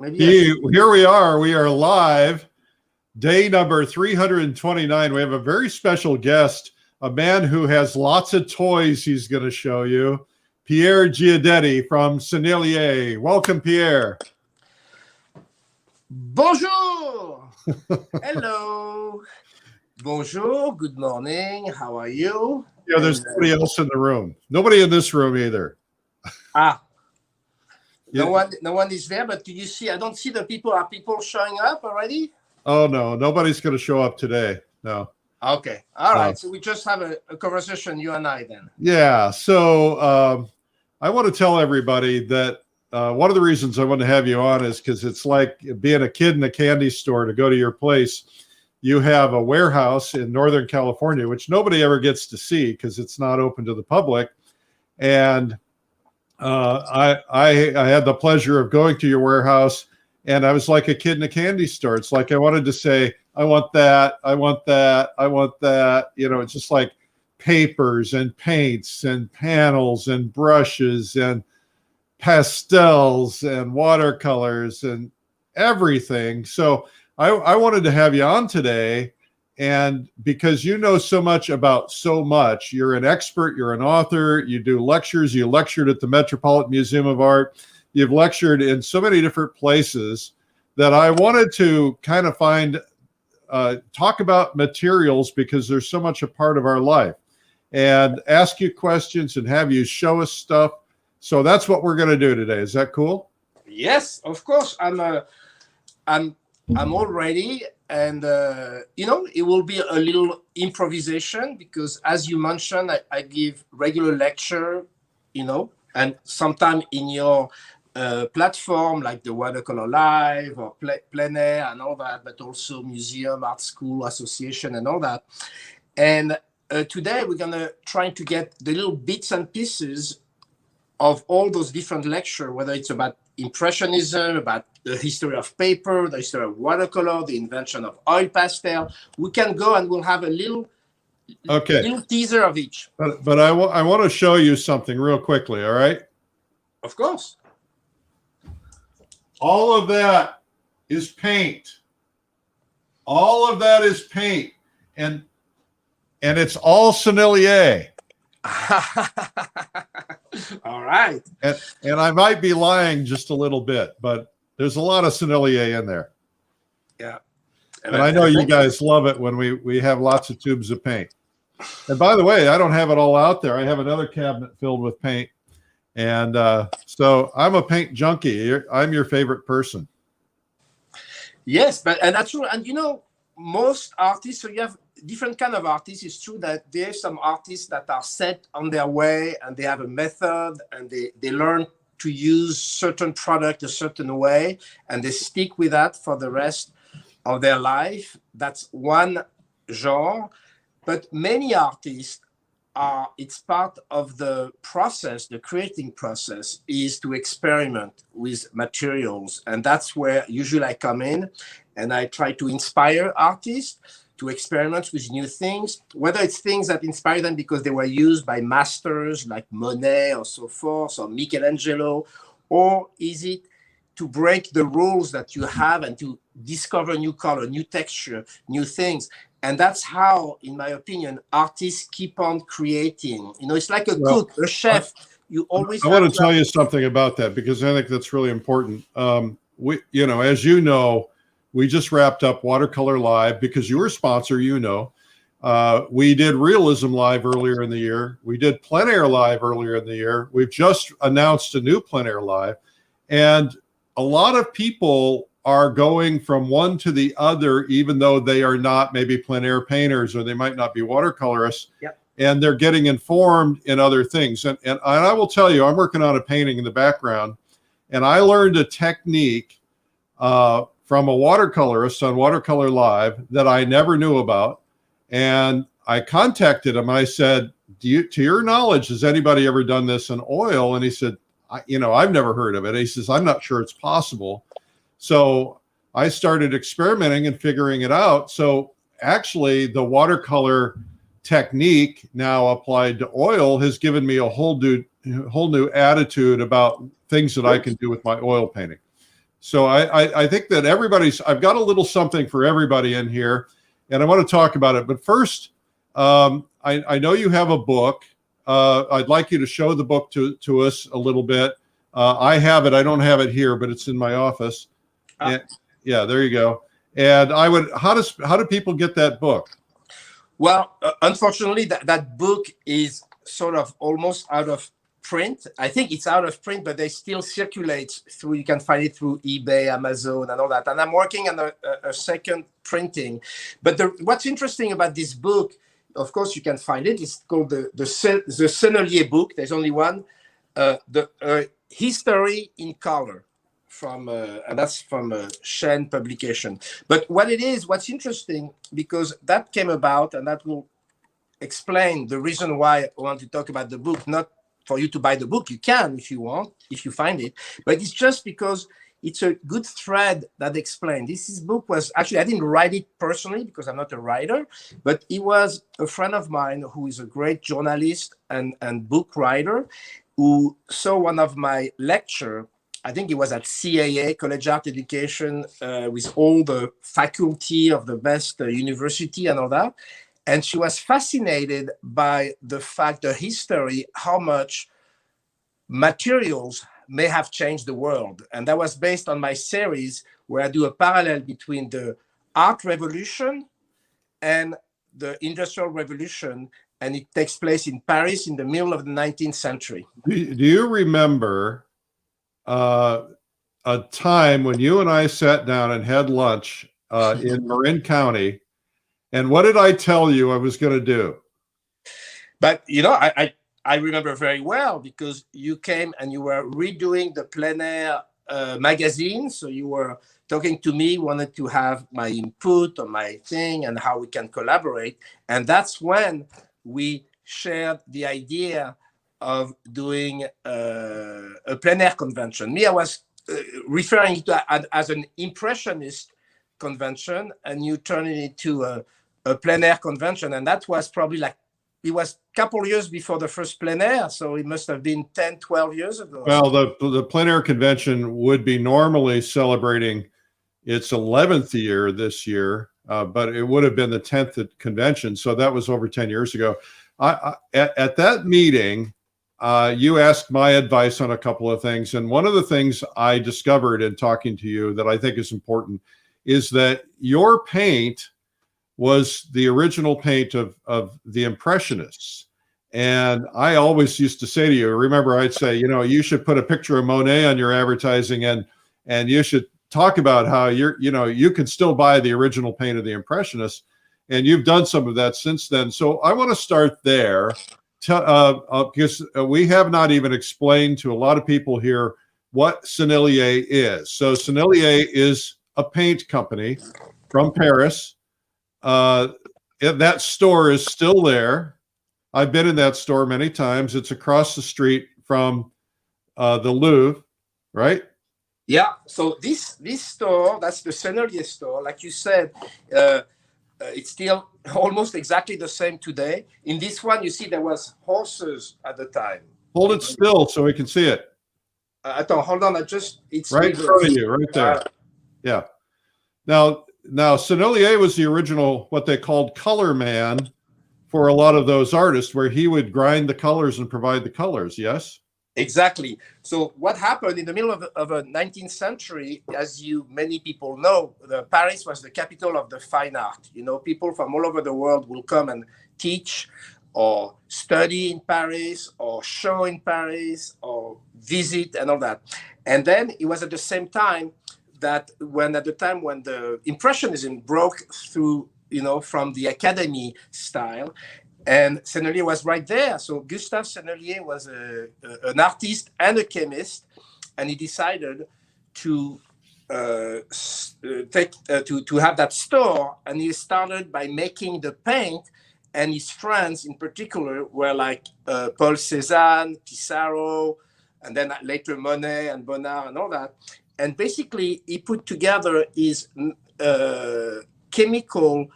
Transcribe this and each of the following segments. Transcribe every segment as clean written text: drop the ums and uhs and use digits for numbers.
Maybe Here we are. We are live. Day number 329. We have a very special guest, a man who has lots of toys he's going to show you. Pierre Guidetti from Sennelier. Welcome, Pierre. Bonjour. Hello. Bonjour. Good morning. How are you? Yeah, there's nobody else in the room. Nobody in this room either. No one is there, but do you see? I don't see the people. Are people showing up already? Oh, no. Nobody's going to show up today. No. Okay. All right. So we just have a conversation, you and I, then. Yeah. So I want to tell everybody that one of the reasons I want to have you on is because it's like being a kid in a candy store to go to your place. You have a warehouse in Northern California, which nobody ever gets to see because it's not open to the public. And I had the pleasure of going to your warehouse, and I was like a kid in a candy store. It's like I wanted to say, I want that, I want that, I want that. You know, it's just like papers and paints and panels and brushes and pastels and watercolors and everything. So I wanted to have you on today, and because you know so much about so much, you're an expert, you're an author, you do lectures, you lectured at the Metropolitan Museum of Art, you've lectured in so many different places that I wanted to kind of talk about materials because they're so much a part of our life, and ask you questions and have you show us stuff. So that's what we're going to do today. Is that cool? Yes, of course. I'm all ready, and it will be a little improvisation because, as you mentioned, I give regular lecture, and sometime in your platform like the Watercolor Live or Plein Air and all that, but also museum, art school, association, and all that. And today we're gonna try to get the little bits and pieces of all those different lectures, whether it's about Impressionism, about the history of paper, the history of watercolor, the invention of oil pastel. We can go and we'll have a little teaser of each. But I want to show you something real quickly, all right? Of course. All of that is paint. All of that is paint. And it's all Sennelier. All right. And I might be lying just a little bit, but there's a lot of Sennelier in there. Yeah. And I know you guys love it when we have lots of tubes of paint. And by the way, I don't have it all out there. I have another cabinet filled with paint. And so I'm a paint junkie. I'm your favorite person. Yes, and that's true. And most artists, so you have different kind of artists. It's true that there's some artists that are set on their way and they have a method and they learn to use certain product a certain way and they stick with that for the rest of their life. That's one genre. But many artists it's part of the process, the creating process is to experiment with materials. And that's where usually I come in and I try to inspire artists to experiment with new things, whether it's things that inspire them because they were used by masters like Monet or so forth, or Michelangelo, or is it to break the rules that you have and to discover new color, new texture, new things. And that's how, in my opinion, artists keep on creating. It's like a cook, a chef. You always. I want to tell you something about that because I think that's really important. As you know, we just wrapped up Watercolor Live because you were a sponsor. We did Realism Live earlier in the year. We did Plein Air Live earlier in the year. We've just announced a new Plein Air Live, and a lot of people are going from one to the other, even though they are not maybe plein air painters or they might not be watercolorists. Yep. And they're getting informed in other things. And I will tell you, I'm working on a painting in the background, and I learned a technique from a watercolorist on Watercolor Live that I never knew about. And I contacted him. I said, to your knowledge, has anybody ever done this in oil? And he said, I've never heard of it. He says, I'm not sure it's possible. So I started experimenting and figuring it out. So actually the watercolor technique now applied to oil has given me a whole new attitude about things that I can do with my oil painting. So I think that I've got a little something for everybody in here, and I want to talk about it. But first, I know you have a book. I'd like you to show the book to us a little bit. I have it. I don't have it here, but it's in my office. And, yeah, there you go. And how do people get that book? Well, unfortunately, that book is sort of almost out of print. I think it's out of print, but they still circulate through. You can find it through eBay, Amazon, and all that. And I'm working on a second printing. But what's interesting about this book, of course, you can find it. It's called the Sennelier book. There's only one. The History in Color, and that's from Shen publication. But what's interesting, because that came about, and that will explain the reason why I want to talk about the book. Not for you to buy the book, you can if you want, if you find it, but it's just because it's a good thread that explains. This book was actually, I didn't write it personally because I'm not a writer, but he was a friend of mine who is a great journalist and book writer, who saw one of my lecture. I think it was at CAA, College Art Education, with all the faculty of the best university and all that. And she was fascinated by the fact, the history, how much materials may have changed the world. And that was based on my series where I do a parallel between the art revolution and the industrial revolution. And it takes place in Paris in the middle of the 19th century. Do you remember a time when you and I sat down and had lunch in Marin County? And what did I tell you I was going to do? But, I remember very well, because you came and you were redoing the Plein Air magazine. So you were talking to me, wanted to have my input on my thing and how we can collaborate. And that's when we shared the idea of doing a plein air convention. I was referring to it as an impressionist convention, and you turned it into a plein air convention. And that was probably it was a couple of years before the first plein air. So it must have been 10, 12 years ago. Well, the plein air convention would be normally celebrating its 11th year this year, but it would have been the 10th convention. So that was over 10 years ago. At that meeting, you asked my advice on a couple of things. And one of the things I discovered in talking to you that I think is important is that your paint was the original paint of the Impressionists. And I always used to say to you, remember, I'd say, you should put a picture of Monet on your advertising, and you should talk about how you can still buy the original paint of the Impressionists. And you've done some of that since then. So I want to start there, because we have not even explained to a lot of people here what Sennelier is. So Sennelier is a paint company from Paris. That store is still there. I've been in that store many times. It's across the street from the Louvre, right? Yeah. So this store, that's the Sennelier store. Like you said, it's still almost exactly the same today. In this one, you see there was horses at the time. Hold it still so we can see it. Hold on. It's right in front of you, right there. Yeah. Now, Sennelier was the original, what they called color man for a lot of those artists, where he would grind the colors and provide the colors. Yes. Exactly. So what happened in the middle of the 19th century, as many people know, Paris was the capital of the fine art. People from all over the world will come and teach or study in Paris or show in Paris or visit and all that. And then it was at the same time that when the Impressionism broke through, from the Academy style, and Sennelier was right there. So Gustave Sennelier was an artist and a chemist, and he decided to have that store. And he started by making the paint, and his friends in particular were like Paul Cézanne, Pissarro, and then later Monet and Bonnard and all that. And basically, he put together his chemical.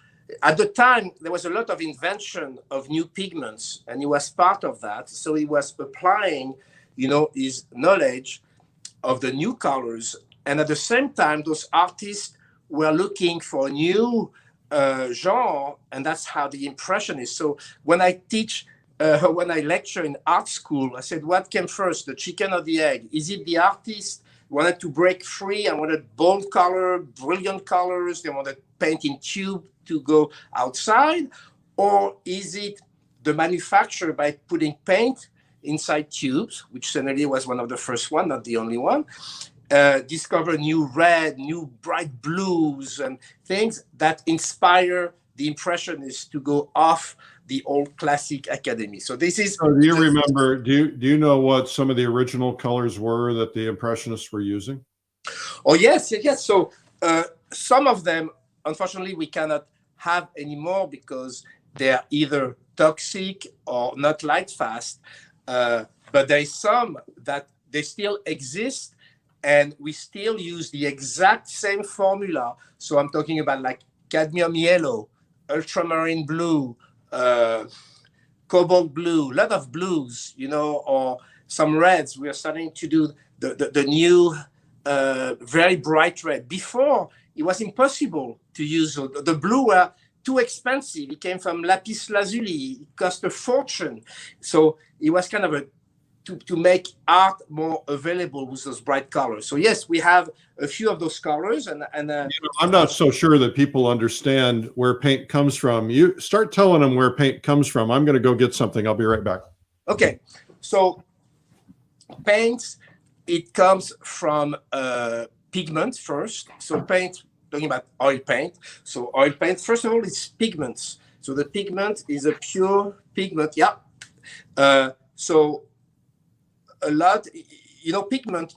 At the time, there was a lot of invention of new pigments, and he was part of that. So he was applying, his knowledge of the new colors And at the same time, those artists were looking for a new genre, and that's how the Impressionists. So when I teach, when I lecture in art school, I said, what came first, the chicken or the egg? Is it the artist wanted to break free and wanted bold color, brilliant colors, they wanted paint in tube to go outside? Or is it the manufacturer, by putting paint inside tubes, which Sennelier was one of the first one, not the only one, discover new red, new bright blues and things that inspire the Impressionists to go off the old classic academy. So this is. So do you remember? Do you know what some of the original colors were that the Impressionists were using? Oh yes. So some of them, unfortunately, we cannot have anymore because they're either toxic or not light fast. But there is some that they still exist, and we still use the exact same formula. So I'm talking about like cadmium yellow, ultramarine blue, cobalt blue, a lot of blues, or some reds. We are starting to do the new very bright red. Before, it was impossible to use. The blue were too expensive. It came from lapis lazuli. It cost a fortune. So it was kind of to make art more available with those bright colors. So yes, we have a few of those colors, and I'm not so sure that people understand where paint comes from. You start telling them where paint comes from. I'm going to go get something. I'll be right back. Okay, so paints, it comes from pigments first. So paint, talking about oil paint. So oil paint, first of all, it's pigments. So the pigment is a pure pigment. Yeah. So a lot, pigment,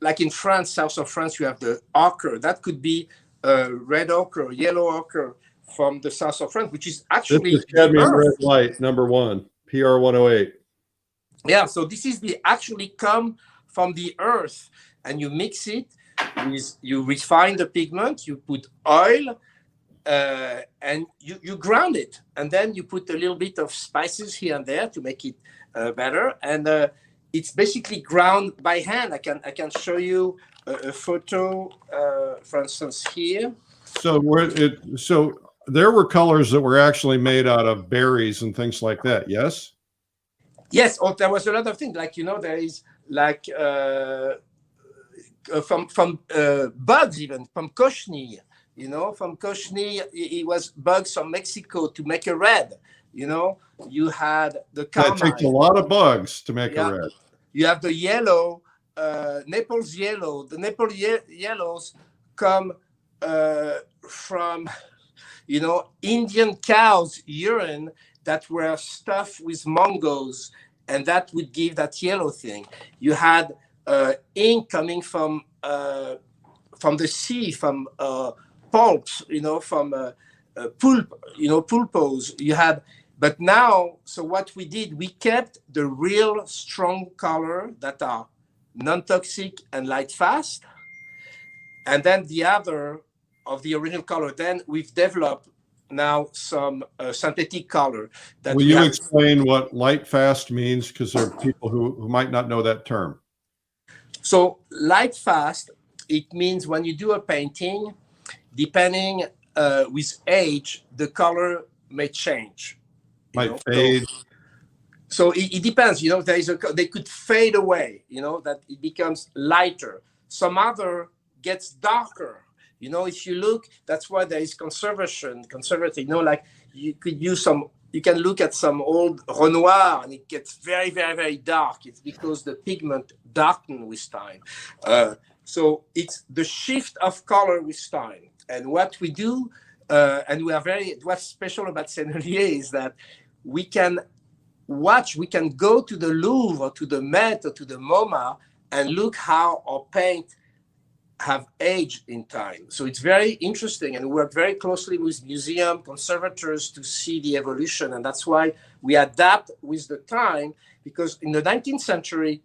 like in France, south of France, you have the ochre. That could be red ochre, yellow ochre from the south of France, which is actually this is cadmium red light, number 1, PR 108. Yeah, so this is actually come from the earth, and you mix it with, you refine the pigment, you put oil, and you ground it, and then you put a little bit of spices here and there to make it better, and it's basically ground by hand. I can show you a photo, for instance, here. So so there were colors that were actually made out of berries and things like that. Yes. Yes. Oh, there was a lot of things. Like there is like from bugs, even from cochenille. From cochenille, it was bugs from Mexico to make a red. You had the carmine. That takes a lot of bugs to make a red. You have the yellow, Naples yellow. The Naples yellows come from, Indian cows' urine that were stuffed with mangoes, and that would give that yellow thing. You had ink coming from the sea, from pulps, from pulp, pulpos. You had. But now, so what we did, we kept the real strong color that are non-toxic and light fast. And then the other of the original color, then we've developed now some synthetic color. Will you explain what light fast means? Because there are people who might not know that term. So light fast, it means when you do a painting, depending with age, the color may change. Might fade. So it depends. They could fade away. That it becomes lighter. Some other gets darker. If you look, that's why there is conservative. Like you could use some. You can look at some old Renoir, and it gets very, very, very dark. It's because the pigment darkens with time. So it's the shift of color with time. And what we do, and what's special about Sennelier is that we can go to the Louvre or to the Met or to the MoMA and look how our paint have aged in time. So it's very interesting, and we work very closely with museum conservators to see the evolution. And that's why we adapt with the time, because in the 19th century,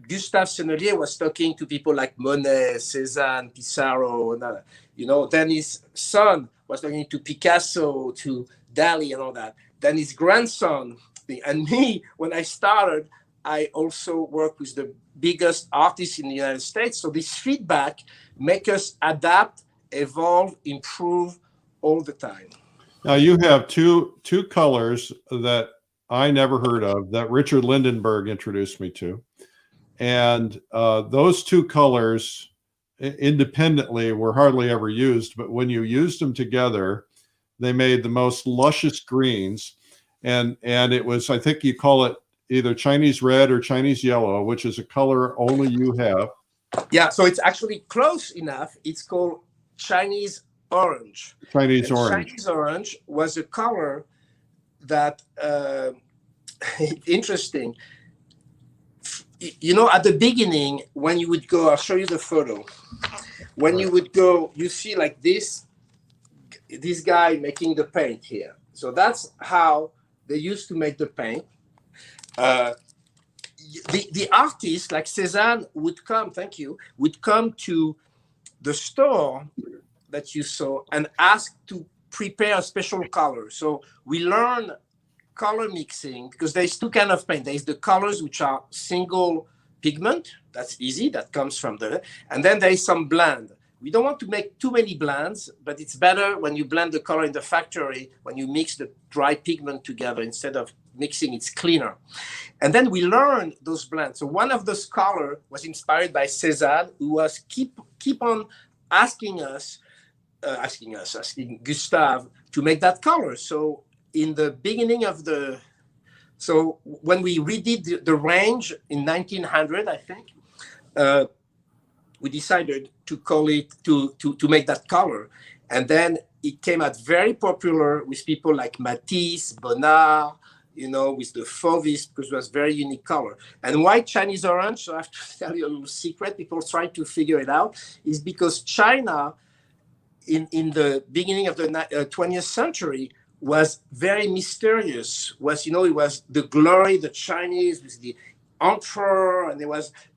Gustave Sennelier was talking to people like Monet, Cézanne, Pissarro, and then his son was talking to Picasso, to Dali, and all that. Then his grandson, and me, when I started, I also work with the biggest artists in the United States. So this feedback makes us adapt, evolve, improve all the time. Now you have two colors that I never heard of that Richard Lindenberg introduced me to. And those two colors independently were hardly ever used, but when you used them together, they made the most luscious greens. And it was, I think you call it either Chinese red or Chinese yellow, which is a color only you have. Yeah, so it's actually close enough. It's called Chinese orange. Chinese orange. Chinese orange was a color that, interesting. You know, at the beginning, when you would go, I'll show you the photo. When you would go, you see like this guy making the paint here. So that's how they used to make the paint. The artist like Cézanne would come, would come to the store that you saw and ask to prepare a special color. So we learn color mixing because there's two kinds of paint. There's the colors which are single pigment. That's easy. That comes from and then there is some blend. We don't want to make too many blends, but it's better when you blend the color in the factory, when you mix the dry pigment together instead of mixing, it's cleaner. And then we learn those blends. So one of those colors was inspired by Cézanne, who was keep on asking Gustave to make that color. So in the beginning of so when we redid the range in 1900, I think, we decided to call it, to make that color. And then it came out very popular with people like Matisse, Bonnard, you know, with the Fauvistes, because it was very unique color. And why Chinese orange, so I have to tell you a little secret, people try to figure it out, is because China, in the beginning of the 20th century, was very mysterious. It was the glory, the Chinese, with the emperor, and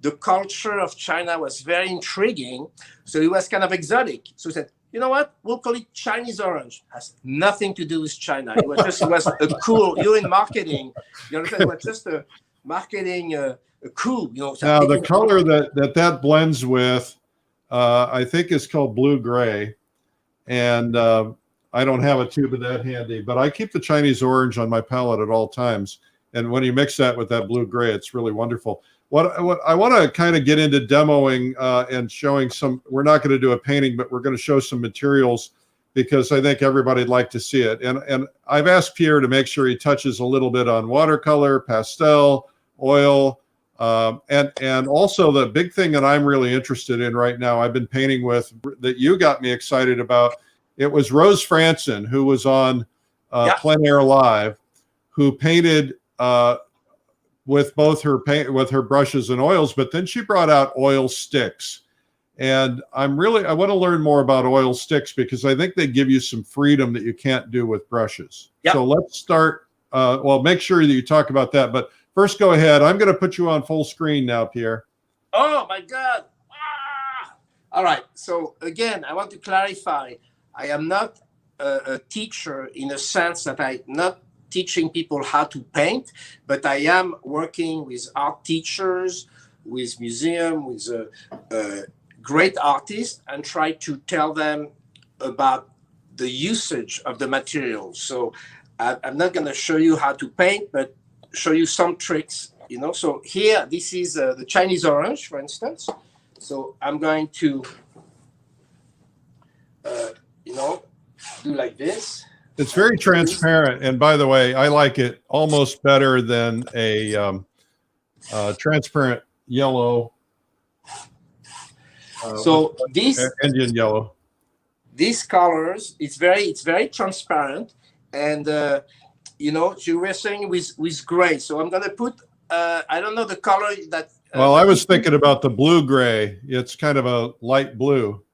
the culture of China was very intriguing. So it was kind of exotic. So he said, you know what? We'll call it Chinese orange. Has nothing to do with China. It was a cool. You're in marketing. You understand? It was just a marketing coup. You know. Now the color that blends with, I think, is called blue gray, and I don't have a tube of that handy, but I keep the Chinese orange on my palette at all times. And when you mix that with that blue gray, it's really wonderful. What I want to kind of get into demoing and showing some, we're not going to do a painting, but we're going to show some materials because I think everybody'd like to see it. And I've asked Pierre to make sure he touches a little bit on watercolor, pastel, oil, and also the big thing that I'm really interested in right now, I've been painting with, that you got me excited about. It was Rose Franson, who was on Plein Air Live, who painted with both with her brushes and oils, but then she brought out oil sticks. And I want to learn more about oil sticks because I think they give you some freedom that you can't do with brushes. Yep. So let's start. Well, make sure that you talk about that. But first, go ahead. I'm going to put you on full screen now, Pierre. Oh, my God. Ah! All right. So again, I want to clarify. I am not a teacher in a sense that I'm not teaching people how to paint, but I am working with art teachers, with museums, with great artists, and try to tell them about the usage of the materials. So I'm not going to show you how to paint, but show you some tricks, you know. So here, this is the Chinese orange, for instance. So I'm going to, do like this. It's very transparent, and by the way, I like it almost better than a transparent yellow. So this Indian yellow. These colors, it's very transparent, and you were saying with gray. So I'm gonna put I don't know the color that. Well, I was thinking about the blue gray. It's kind of a light blue.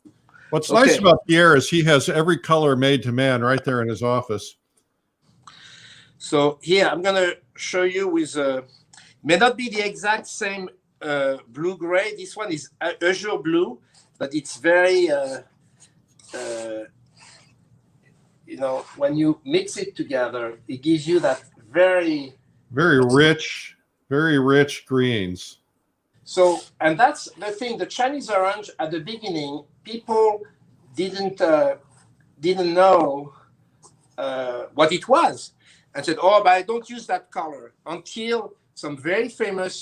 What's nice about Pierre is he has every color made to man right there in his office. So here, I'm going to show you with, may not be the exact same blue-gray. This one is azure blue, but it's very, when you mix it together, it gives you that very... Very rich, very rich greens. So, and that's the thing. The Chinese orange at the beginning, people didn't know what it was, and said, "Oh, but I don't use that color." Until some very famous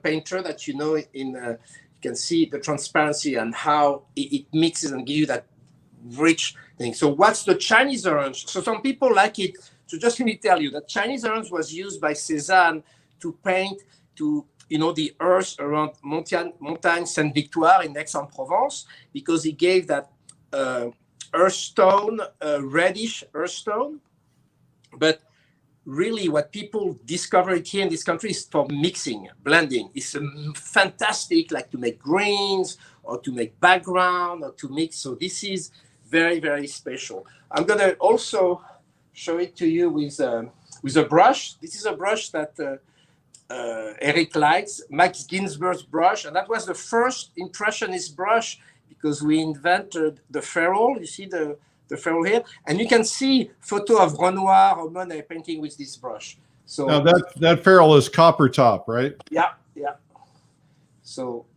painter that you know you can see the transparency and how it mixes and gives you that rich thing. So, what's the Chinese orange? So, some people like it. So, just let me tell you that Chinese orange was used by Cézanne to paint the earth around Montagne Sainte-Victoire in Aix-en-Provence, because he gave that earth tone, reddish earth tone. But really what people discovered here in this country is for mixing, blending. It's fantastic, like to make greens or to make background or to mix. So this is very, very special. I'm going to also show it to you with a brush. This is a brush that Eric likes, Max Ginsberg's brush. And that was the first impressionist brush, because we invented the ferrule. You see the ferrule here, and you can see photo of Renoir or Monet painting with this brush. So now that ferrule is copper top, right? Yeah. So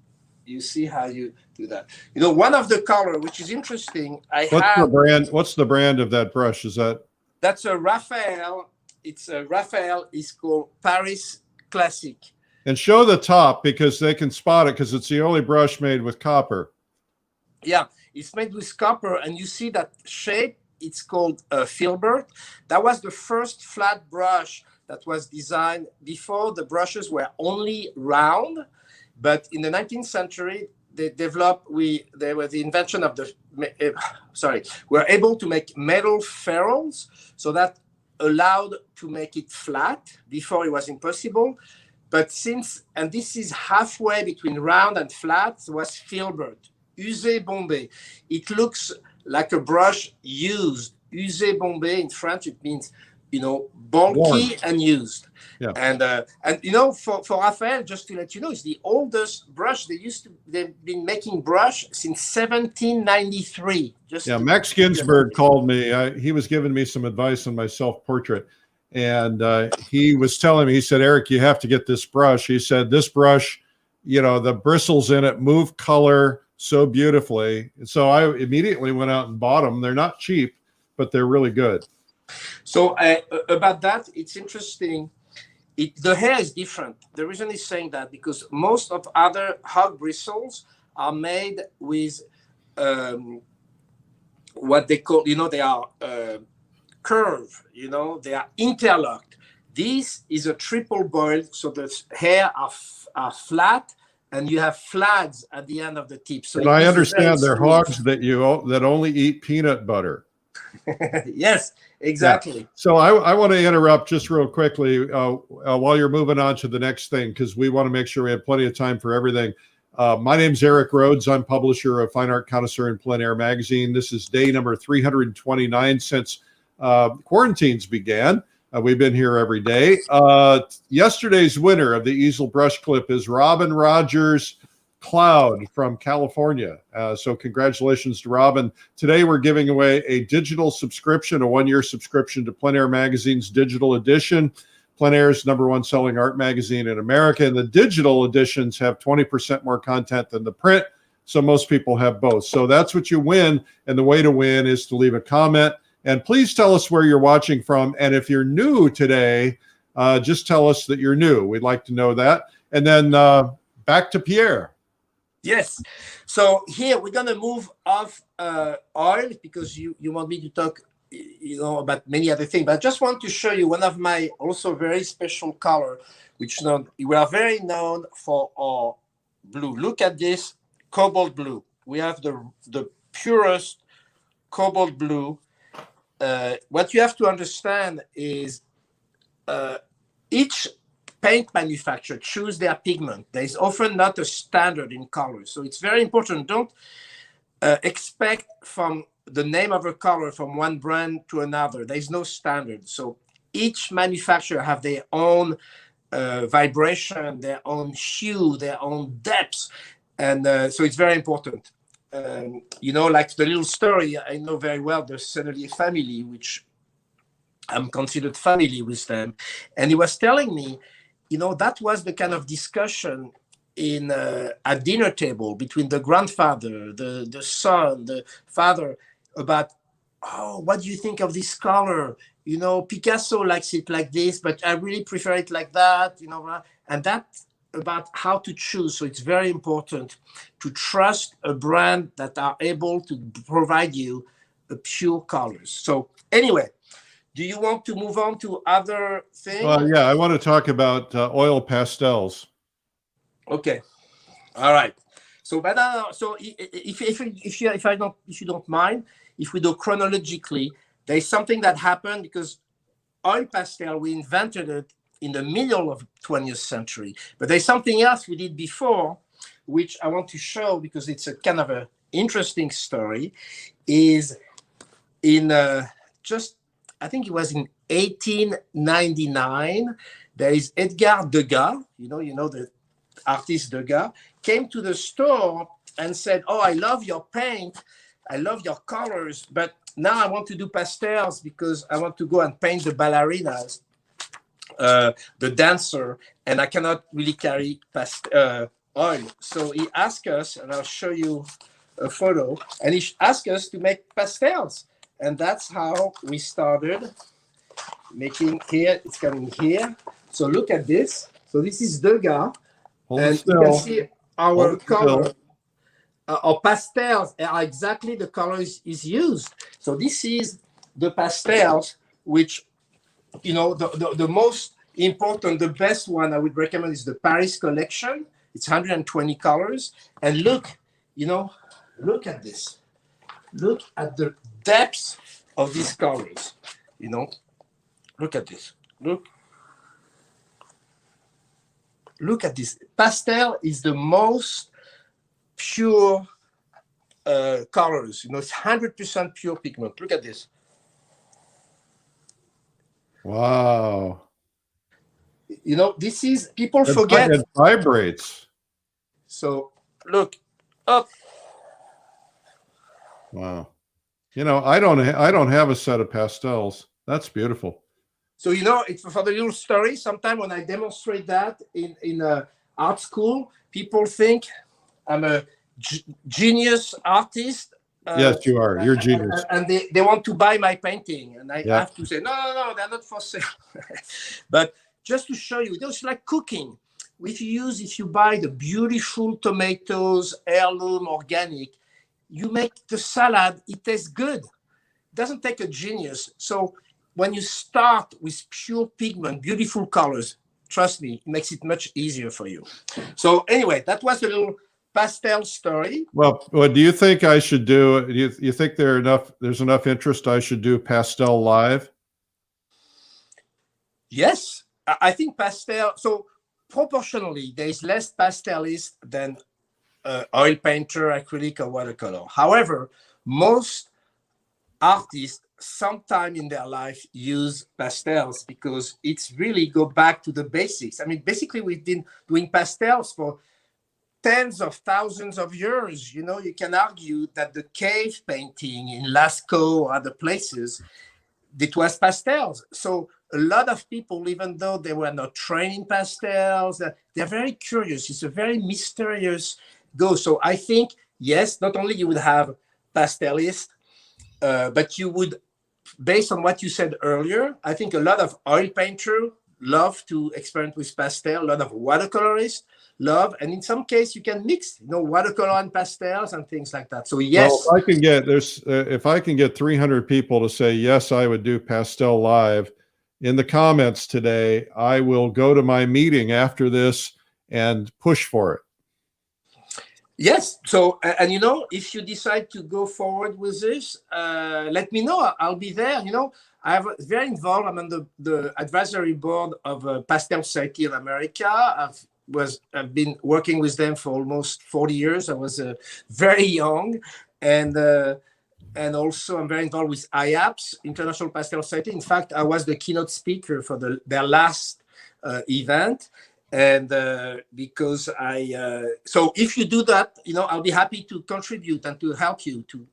you see how you do that. One of the color which is interesting. What's the brand of that brush? That's a Raphael. It's a Raphael. Is called Paris Classic. And show the top, because they can spot it, because it's the only brush made with copper. Yeah, it's made with copper, and you see that shape. It's called filbert. That was the first flat brush that was designed. Before, the brushes were only round, but in the 19th century, there was the invention of we're able to make metal ferrules, so that allowed to make it flat. Before, it was impossible. But this is halfway between round and flat, was filbert. Usé bombé. It looks like a brush used. Usé bombé in French, it means, bulky and used. Yeah. And for Raphael, just to let you know, it's the oldest brush. They've been making brush since 1793. Max Ginsberg called me. He was giving me some advice on my self-portrait. And he was telling me, he said, "Eric, you have to get this brush." He said, "This brush, the bristles in it move color so beautifully." So I immediately went out and bought them. They're not cheap, but they're really good. So about that, it's interesting. The hair is different. The reason he's saying that, because most of other hog bristles are made with what they call, they are curve, they are interlocked. This is a triple boiled, so the hair are flat, and you have flags at the end of the tip. So I understand they're hogs that only eat peanut butter. Yes, exactly. Yeah. So I want to interrupt just real quickly while you're moving on to the next thing, because we want to make sure we have plenty of time for everything. My name's Eric Rhoads. I'm publisher of Fine Art Connoisseur and Plein Air magazine. This is day number 329 since quarantines began. We've been here every day. Yesterday's winner of the easel brush clip is Robin Rogers Cloud from California. So congratulations to Robin. Today we're giving away a digital subscription, a one-year subscription to Plein Air magazine's digital edition. Plein Air's #1 selling art magazine in America, and the digital editions have 20% more content than the print. So most people have both. So that's what you win. And the way to win is to leave a comment. And please tell us where you're watching from. And if you're new today, just tell us that you're new. We'd like to know that. And then back to Pierre. Yes. So here we're going to move off oil, because you want me to talk, about many other things. But I just want to show you one of my also very special color, which we are very known for our blue. Look at this cobalt blue. We have the purest cobalt blue. What you have to understand is each paint manufacturer choose their pigment. There is often not a standard in color. So it's very important. Don't expect from the name of a color from one brand to another. There is no standard. So each manufacturer have their own vibration, their own hue, their own depth. And so it's very important. Like the little story, I know very well the Sennelier family, which I'm considered family with them. And he was telling me, that was the kind of discussion in at dinner table between the grandfather, the son, the father, about, oh, what do you think of this color? Picasso likes it like this, but I really prefer it like that, and that's about how to choose. So it's very important to trust a brand that are able to provide you pure colors. So anyway, do you want to move on to other things? Well, yeah, I want to talk about oil pastels. Okay. All right. So, but so if you don't mind, if we do chronologically, there is something that happened because oil pastel, we invented it in the middle of 20th century. But there's something else we did before, which I want to show because it's a kind of a interesting story. Is in I think it was in 1899. There is Edgar Degas, the artist Degas, came to the store and said, "Oh, I love your paint, I love your colors, but now I want to do pastels because I want to go and paint the ballerinas, the dancer, and I cannot really carry oil." So he asked us, and I'll show you a photo, and he asked us to make pastels. And that's how we started making here. It's coming here. So look at this. So this is Degas. And you can see our color. Our pastels are exactly the colors is used. So this is the pastels, which, the most important, the best one I would recommend is the Paris collection. It's 120 colors. And look at this. Look at the depth of these colors. Look at this. Look at this. Pastel is the most pure colors. It's 100% pure pigment. Look at this. Wow. This is, people forget. It vibrates. So look up. Wow. I don't have a set of pastels. That's beautiful. So, it's for the little story. Sometimes when I demonstrate that in art school, people think I'm a genius artist. Yes, you are. You're genius. And they want to buy my painting. And I have to say, no, they're not for sale. But just to show you, it's like cooking. If you buy the beautiful tomatoes, heirloom, organic, you make the salad, it tastes good. It doesn't take a genius. So when you start with pure pigment, beautiful colors, trust me, it makes it much easier for you. So anyway, that was a little pastel story. Well, what do you think I should do? You think there's enough interest I should do pastel live? Yes, I think pastel. So proportionally, there is less pastelists than oil painter, acrylic, or watercolor. However, most artists sometime in their life use pastels because it's really go back to the basics. I mean, basically, we've been doing pastels for tens of thousands of years. You can argue that the cave painting in Lascaux or other places, it was pastels. So a lot of people, even though they were not trained in pastels, they're very curious. It's a very mysterious go. So I think, yes, not only you would have pastelists, but you would, based on what you said earlier, I think a lot of oil painters love to experiment with pastel. A lot of watercolorists love, and in some case you can mix, watercolor and pastels and things like that. So yes, well, if I can get 300 people to say yes, I would do pastel live in the comments today, I will go to my meeting after this and push for it. Yes. So, and if you decide to go forward with this, let me know. I'll be there. I'm very involved. I'm on the advisory board of Pastel Society of America. I've been working with them for almost 40 years. I was very young, and also I'm very involved with IAPS, International Pastel Society. In fact, I was the keynote speaker for their last event. And because so if you do that, I'll be happy to contribute and to help you to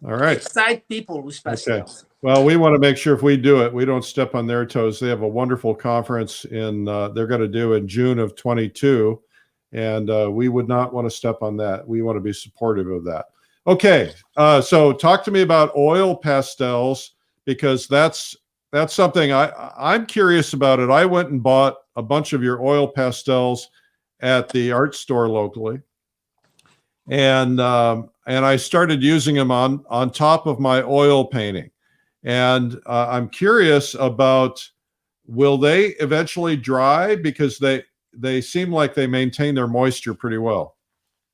All right. Excite people with pastels. Okay. Well, we want to make sure if we do it, we don't step on their toes. They have a wonderful conference they're going to do in June of 22. And we would not want to step on that. We want to be supportive of that. Okay. So talk to me about oil pastels, because that's something I'm curious about it. I went and bought a bunch of your oil pastels at the art store locally. And I started using them on top of my oil painting. And I'm curious about, will they eventually dry? Because they seem like they maintain their moisture pretty well.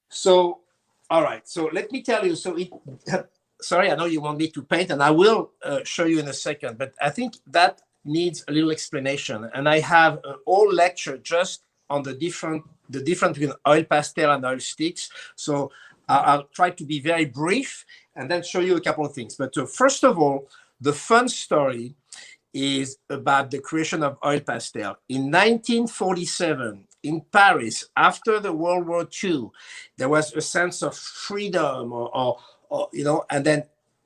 So, all right. So let me tell you. So sorry, I know you want me to paint, and I will show you in a second, but I think that needs a little explanation. And I have a whole lecture just on the difference between oil pastel and oil sticks. So I'll try to be very brief and then show you a couple of things. But first of all, the fun story is about the creation of oil pastel. In 1947, in Paris, after the World War II, there was a sense of freedom, or and then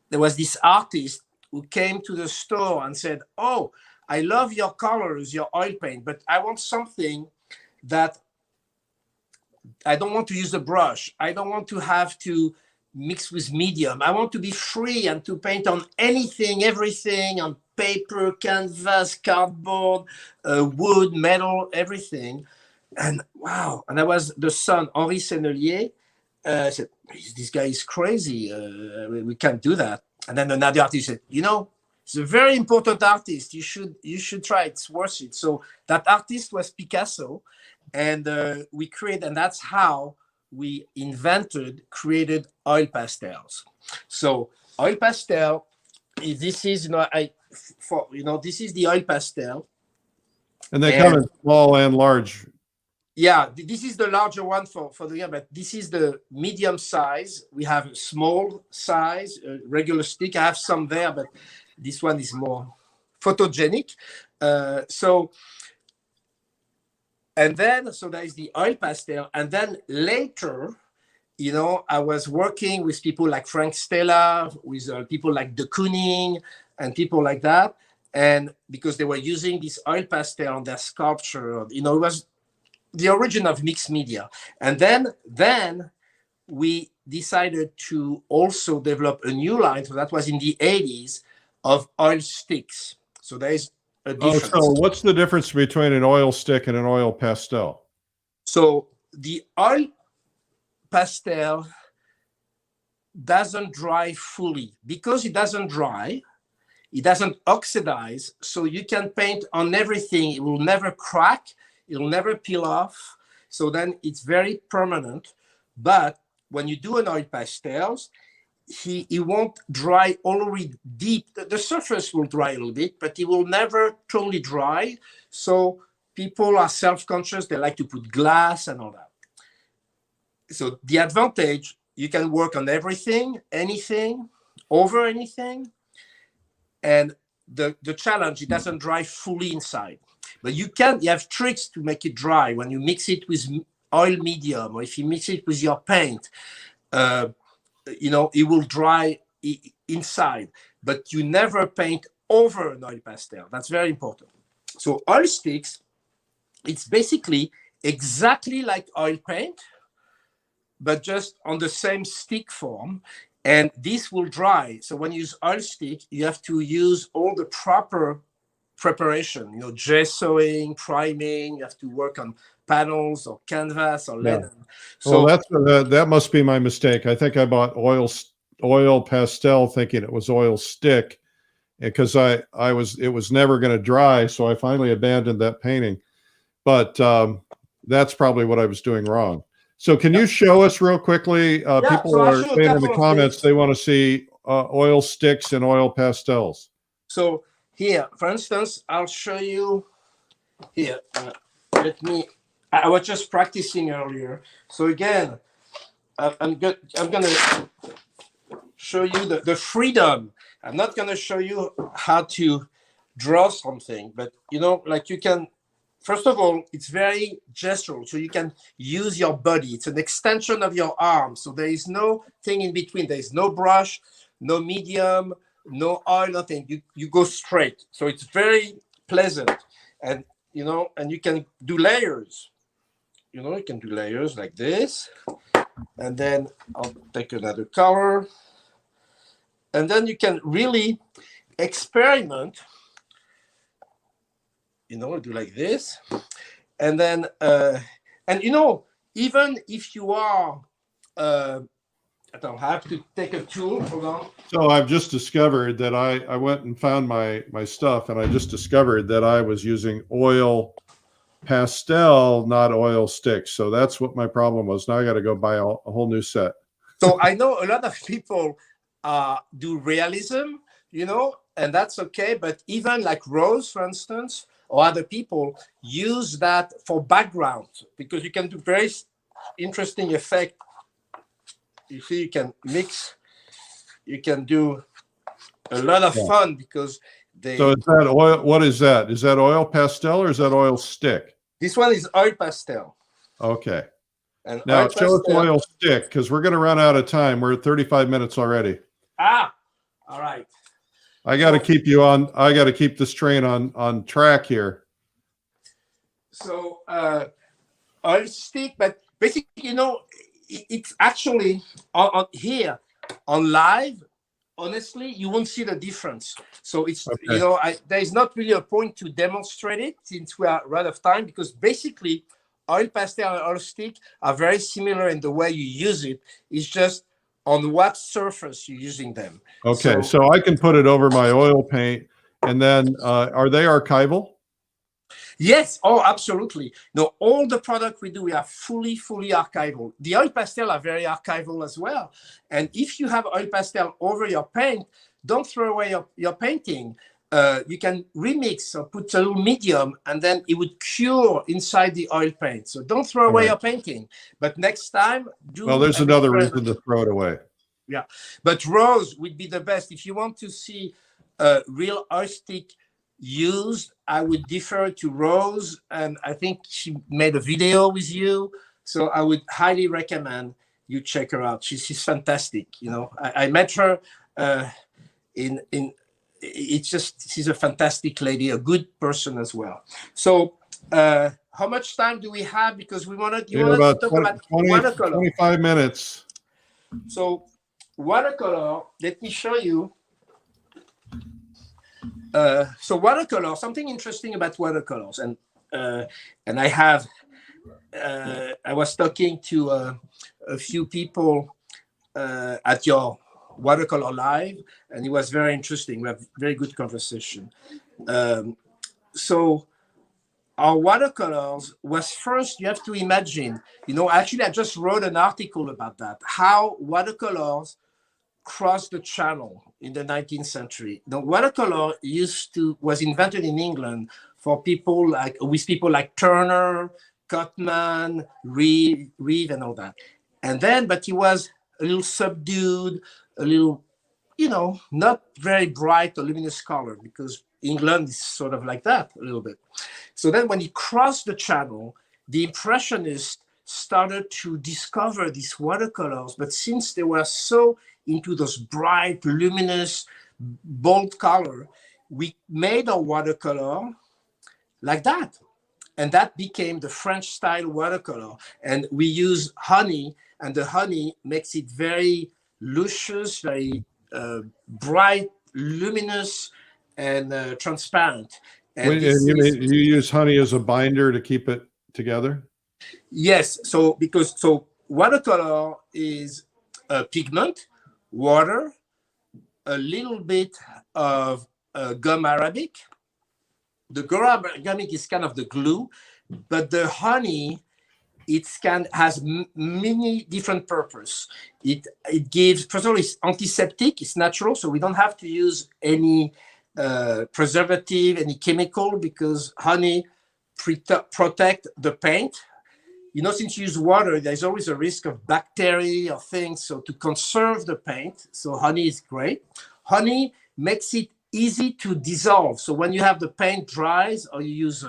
there was this artist who came to the store and said, "Oh, I love your colors, your oil paint, but I want something that I don't want to use a brush. I don't want to have to mix with medium. I want to be free and to paint on anything, everything, on paper, canvas, cardboard, wood, metal, everything." And wow, and that was the son, Henri Sennelier, said, "This guy is crazy. We can't do that." And then another artist said, "He's a very important artist. You should try. It's worth it." So that artist was Picasso, and we created, and that's how we created oil pastels. So oil pastel, this is this is the oil pastel, and they come in small and large. Yeah, this is the larger one for the year, but this is the medium size. We have a small size, regular stick. I have some there, but this one is more photogenic. So there is the oil pastel. And then later, I was working with people like Frank Stella, with people like de Kooning and people like that. And because they were using this oil pastel on their sculpture, it was the origin of mixed media. And then we decided to also develop a new line. So that was in the 80s, of oil sticks. So there is a difference. So what's the difference between an oil stick and an oil pastel? So the oil pastel doesn't dry fully. Because it doesn't dry, it doesn't oxidize. So you can paint on everything. It will never crack. It will never peel off. So then it's very permanent. But when you do an oil pastels, it won't dry all the way deep. The surface will dry a little bit, but it will never totally dry. So people are self-conscious. They like to put glass and all that. So the advantage, you can work on everything, anything, over anything. And the challenge, it doesn't dry fully inside. But you have tricks to make it dry. When you mix it with oil medium, or if you mix it with your paint, it will dry inside. But you never paint over an oil pastel. That's very important. So oil sticks, it's basically exactly like oil paint, but just on the same stick form. And this will dry. So when you use oil stick, you have to use all the proper preparation, gessoing, priming. You have to work on panels or canvas or linen. Yeah. So that must be my mistake. I think I bought oil pastel thinking it was oil stick, because it was never going to dry. So I finally abandoned that painting. But that's probably what I was doing wrong. So can you show us real quickly? People are saying in the comments they want to see oil sticks and oil pastels. So here, for instance, I'll show you here. I was just practicing earlier. So again, I'm going to show you the freedom. I'm not going to show you how to draw something, but you can. First of all, it's very gestural, so you can use your body. It's an extension of your arm, so there is no thing in between. There is no brush, no medium, no oil, nothing. You go straight. So it's very pleasant. And, you know, and you can do layers. You know, you can do layers like this. And then I'll take another color. And then you can really experiment. You know, do like this. And then, and you know, even if you are, I don't have to take a tool. Hold on. So I've just discovered that I went and found my stuff, and I just discovered that I was using oil pastel, not oil sticks. So that's what my problem was. Now I got to go buy a whole new set. So I know a lot of people do realism, you know, and that's okay. But even like Rose, for instance, or other people use that for background, because you can do very interesting effect. You see, you can mix, you can do a lot of fun because they. So is that oil? What is that? Is that oil pastel or is that oil stick? This one is oil pastel. Okay. And now show us oil stick, because we're going to run out of time. We're at 35 minutes already. Ah, all right. I got to keep you on. I got to keep this train on track here. So oil stick, but basically, you know, it's actually on here on live. Honestly, you won't see the difference. So it's, you know, there is not really a point to demonstrate it since we are out of time, because basically oil pastel and oil stick are very similar in the way you use it. It's just on what surface you're using them. Okay, so I can put it over my oil paint, and then are they archival? Yes, oh, absolutely. No, all the product we do, we are fully archival. The oil pastel are very archival as well. And if you have oil pastel over your paint, don't throw away your painting. You can remix or put a little medium, and then it would cure inside the oil paint. So don't throw away your painting. But next time, do. Well, there's another reason to throw it away. Yeah, but Rose would be the best. If you want to see real oil stick used, I would defer to Rose, and I think she made a video with you, so I would highly recommend you check her out. She's fantastic. You know, I met her it's just, she's a fantastic lady, a good person as well. So how much time do we have? Because we wanted to talk about watercolor. 25 minutes. So watercolor, let me show you. So watercolor, something interesting about watercolors, and I have, I was talking to a few people at your watercolor live, and it was very interesting. We have very good conversation. So our watercolors was first, you have to imagine, you know, actually I just wrote an article about that, how watercolors crossed the channel in the 19th century. The watercolor was invented in England for people like Turner, Cotman, Reeve, and all that. And then, but he was a little subdued, a little, you know, not very bright or luminous color, because England is sort of like that a little bit. So then when he crossed the channel, the Impressionists started to discover these watercolors, but since they were so into those bright, luminous, bold color, we made a watercolor like that. And that became the French style watercolor. And we use honey, and the honey makes it very luscious, very bright, luminous, and transparent. And you use honey as a binder to keep it together? Yes. So watercolor is a pigment, water, a little bit of gum arabic. The gum arabic is kind of the glue, but the honey, has many different purposes. It gives, first of all, it's antiseptic, it's natural, so we don't have to use any preservative, any chemical, because honey protect the paint. You know, since you use water, there's always a risk of bacteria or things. So to conserve the paint, so honey is great. Honey makes it easy to dissolve. So when you have the paint dries, or you use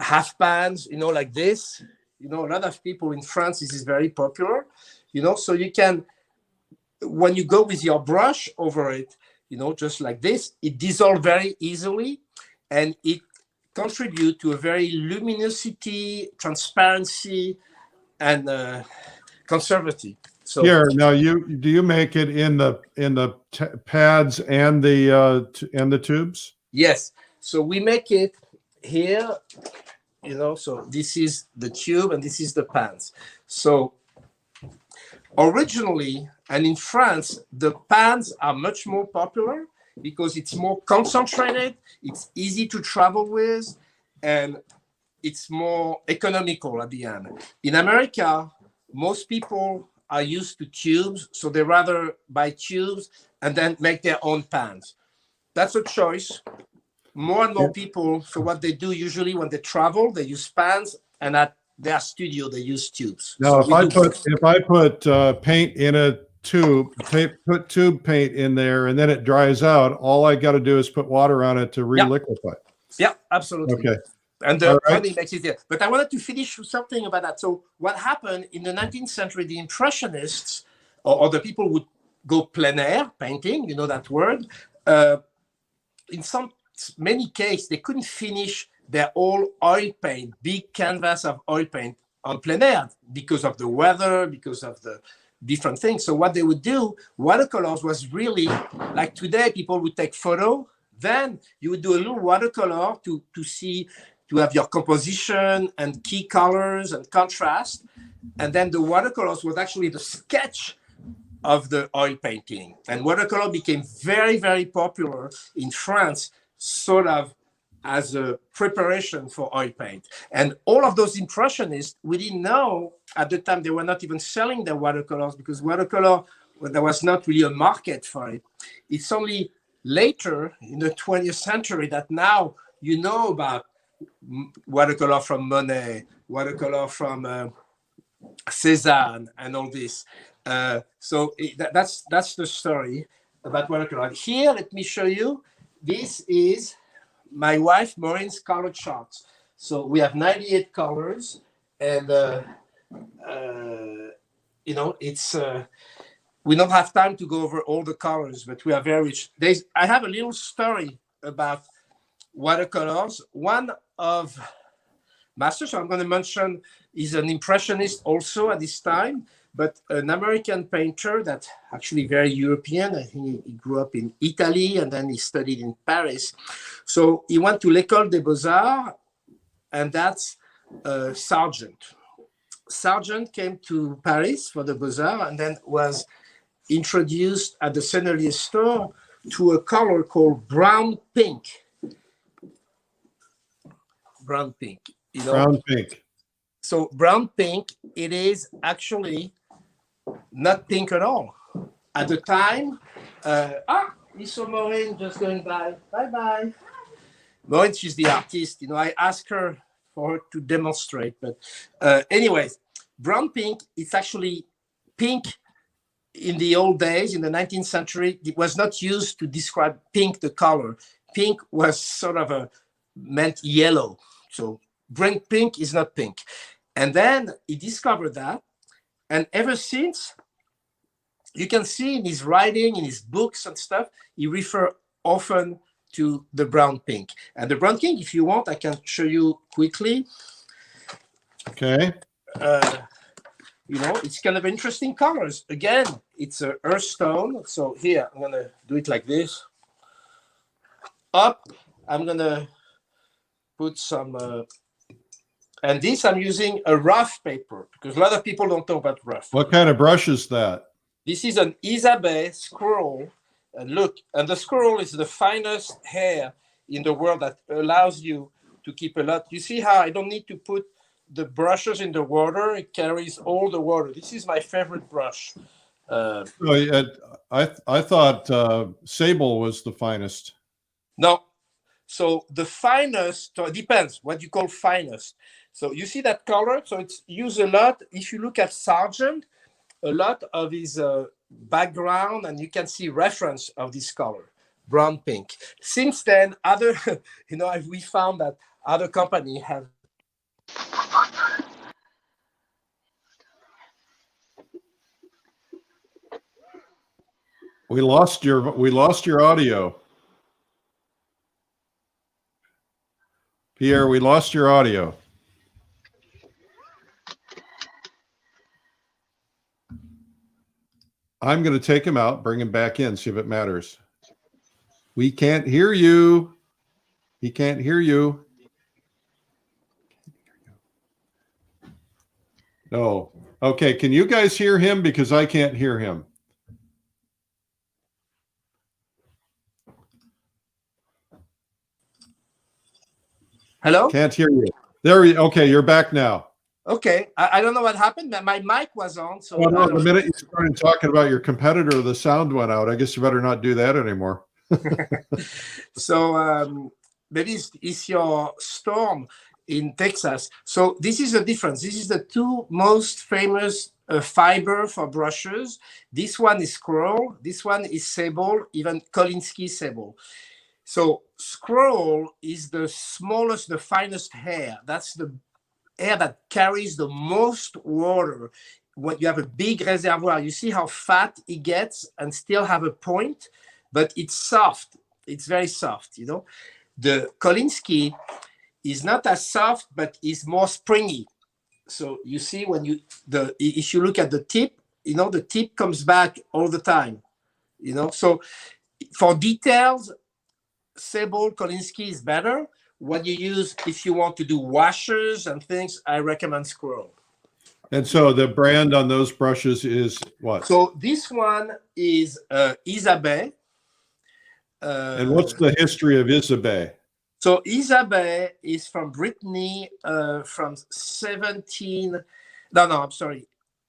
half pans, you know, like this, you know, a lot of people in France, this is very popular, you know, so you can when you go with your brush over it, just like this, it dissolves very easily, and it contributes to a very luminosity, transparency, and conservative. So Here, now do you make it in the pads and the tubes? yes, so we make it here, so this is the tube and this is the pans. So originally, and in France, the pans are much more popular because it's more concentrated, it's easy to travel with, and it's more economical at the end. In America, most people are used to tubes, so they rather buy tubes and then make their own pans. That's a choice. More and more people, so what they do usually when they travel, they use pans, and at their studio they use tubes. Now, So if I put paint in a tube, put tube paint in there, and then it dries out, all I got to do is put water on it to reliquify. Yeah, absolutely. Okay. And the honey makes it there. But I wanted to finish with something about that. So what happened in the 19th century, the Impressionists, or the people would go plein air painting, that word. In many cases, they couldn't finish their old oil paint, big canvas of oil paint on plein air because of the weather, because of the different things. So what they would do, watercolors was really like today, people would take photo, then you would do a little watercolor to have your composition and key colors and contrast. And then the watercolors was actually the sketch of the oil painting. And watercolor became very, very popular in France, sort of as a preparation for oil paint. And all of those Impressionists, we didn't know at the time, they were not even selling their watercolors because watercolor, there was not really a market for it. It's only later in the 20th century that now you know about watercolor from Monet, watercolor from Cézanne, and all this. So that's the story about watercolor. Here, let me show you. This is my wife Maureen's color charts. So we have 98 colors, and it's we don't have time to go over all the colors, but we are very rich. I have a little story about watercolors. One of masters I'm going to mention is an Impressionist also at this time, but an American painter that actually very European. I think he grew up in Italy and then he studied in Paris. So he went to l'École des Beaux-Arts, and that's Sargent. Sargent came to Paris for the Beaux-Arts and then was introduced at the Sennelier store to a color called brown pink. Brown pink. Brown pink. So brown pink, it is actually not pink at all. At the time, we saw Maureen just going by. Bye-bye. Maureen, she's the artist. I asked her for her to demonstrate. But anyways, brown pink, it's actually pink in the old days, in the 19th century. It was not used to describe pink, the color. Pink was sort of meant yellow. So brown pink is not pink. And then he discovered that. And ever since, you can see in his writing, in his books and stuff, he refers often to the brown pink. And the brown pink, if you want, I can show you quickly. Okay. It's kind of interesting colors. Again, it's an earth stone. So here, I'm going to do it like this. Up, I'm going to put some... and this, I'm using a rough paper because a lot of people don't know about rough. What kind of brush is that? This is an Isabelle scroll. And look, and the scroll is the finest hair in the world that allows you to keep a lot. You see how I don't need to put the brushes in the water. It carries all the water. This is my favorite brush. I thought sable was the finest. No. So the finest, so it depends what you call finest. So you see that color? So it's used a lot. If you look at Sargent, a lot of his background, and you can see reference of this color, brown pink. Since then, we found that other companies have. We lost your audio. Pierre, we lost your audio. I'm going to take him out, bring him back in, see if it matters. We can't hear you. He can't hear you. No. Okay, can you guys hear him? Because I can't hear him. Hello? Can't hear you. There you okay, you're back now. Okay. I don't know what happened. My mic was on. So well, no, the minute you started talking about your competitor, the sound went out. I guess you better not do that anymore. So maybe it's your storm in Texas. So this is the difference. This is the two most famous fiber for brushes. This one is scroll. This one is sable, even Kolinsky sable. So scroll is the smallest, the finest hair. That's the hair that carries the most water. When you have a big reservoir, you see how fat it gets and still have a point, but it's soft. It's very soft, you know. The Kolinsky is not as soft, but is more springy. So you see when if you look at the tip, you know, the tip comes back all the time, you know. So for details, sable Kolinsky is better. What you use if you want to do washers and things, I recommend scroll. And so the brand on those brushes is what? So this one is Isabey. And what's the history of Isabey? So Isabey is from Brittany, from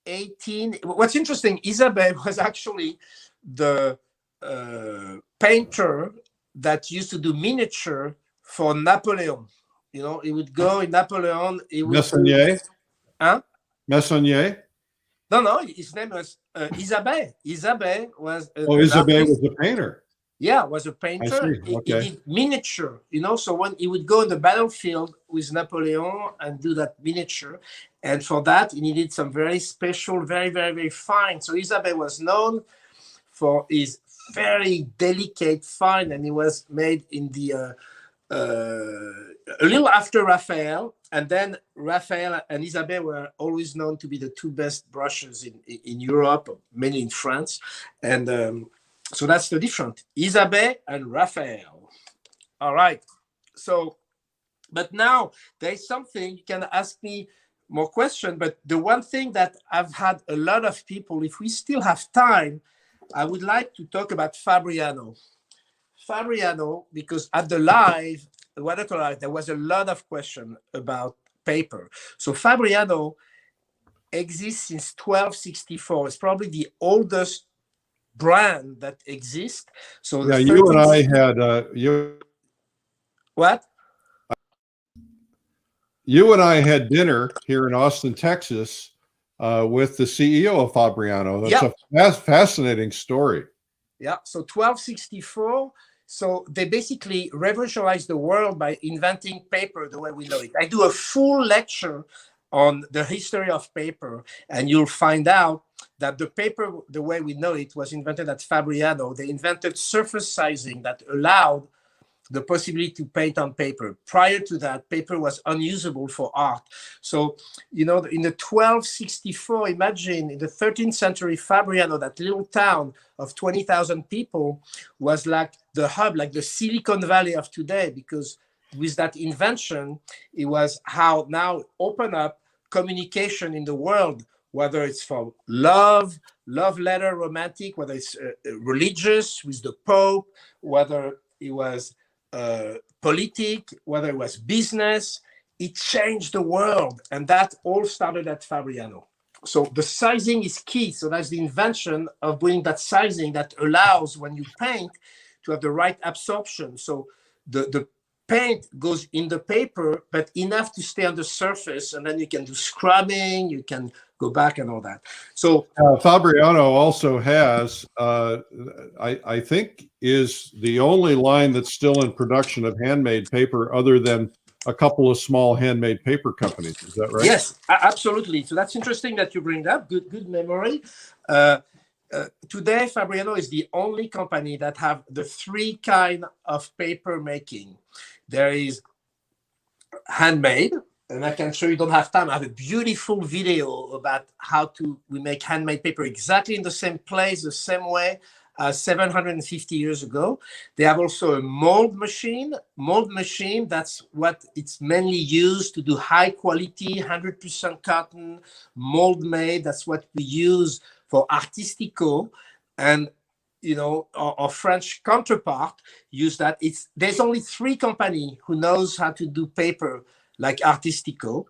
18. What's interesting, Isabey was actually the painter that used to do miniature for Napoleon. You know, he would go in Napoleon. Messonnier? Huh? Messonnier? No, his name was Isabey. Isabey was Isabey was a painter. Yeah, was a painter. I see. Okay. He did miniature, you know. So when he would go in the battlefield with Napoleon and do that miniature, and for that he needed some very special, very, very, very fine. So Isabey was known for his very delicate fine, and he was made in the a little after Raphael, and then Raphael and Isabey were always known to be the two best brushes in Europe, mainly in France, and so that's the difference, Isabey and Raphael. All right. So, but now there's something, you can ask me more questions, but the one thing that I've had a lot of people, if we still have time, I would like to talk about Fabriano. Fabriano, because at the live, there was a lot of questions about paper. So Fabriano exists since 1264. It's probably the oldest brand that exists. So yeah, you and I had what? You and I had dinner here in Austin, Texas, with the CEO of Fabriano. That's a fascinating story. Yeah, so 1264. So they basically revolutionized the world by inventing paper the way we know it. I do a full lecture on the history of paper, and you'll find out that the paper, the way we know it, was invented at Fabriano. They invented surface sizing that allowed the possibility to paint on paper. Prior to that, paper was unusable for art. So, you know, in the 1264, imagine in the 13th century, Fabriano, that little town of 20,000 people, was like the hub, like the Silicon Valley of today, because with that invention, it was how now open up communication in the world, whether it's for love letter, romantic, whether it's religious with the Pope, whether it was politic, whether it was business. It changed the world, and that all started at Fabriano. So the sizing is key. So that's the invention of bringing that sizing that allows, when you paint, to have the right absorption. So the paint goes in the paper, but enough to stay on the surface, and then you can do scrubbing, you can go back and all that. So Fabriano also has, I think, is the only line that's still in production of handmade paper other than a couple of small handmade paper companies. Is that right? Yes, absolutely. So that's interesting that you bring that. Good memory. Today, Fabriano is the only company that have the three kind of paper making. There is handmade, and I can show you, don't have time. I have a beautiful video about how we make handmade paper exactly in the same place, the same way as 750 years ago. They have also a mold machine. Mold machine, that's what it's mainly used to do high quality, 100% cotton, mold made. That's what we use for Artistico. And you know, our French counterpart use that. There's only three companies who knows how to do paper like Artistico.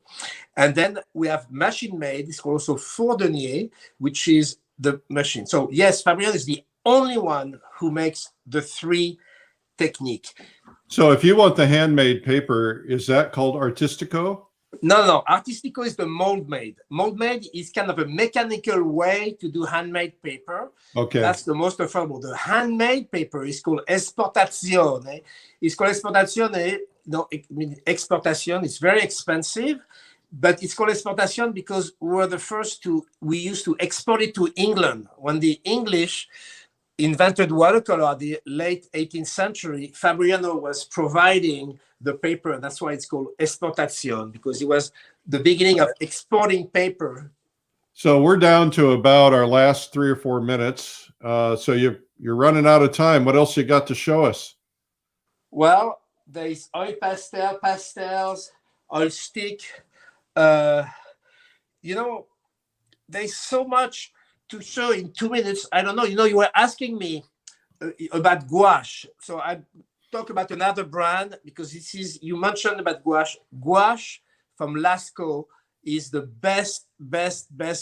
And then we have machine made. It's called also Fourdenier, which is the machine. So yes, Fabriano is the only one who makes the three technique. So if you want the handmade paper, is that called Artistico? No. Artistico is the mold made. Mold made is kind of a mechanical way to do handmade paper. Okay. That's the most affordable. The handmade paper is called esportazione. It's called esportazione. No, exportation. It's very expensive, but it's called exportation because we were the first we used to export it to England. When the English invented watercolor, the late 18th century, Fabriano was providing the paper. That's why it's called exportation, because it was the beginning of exporting paper. So we're down to about our last 3 or 4 minutes. So you're running out of time. What else you got to show us? Well, there's oil pastels, oil stick. You know, there's so much to show in 2 minutes. I don't know. You know, you were asking me about gouache. So I talk about another brand because you mentioned about gouache. Gouache from Lascaux is the best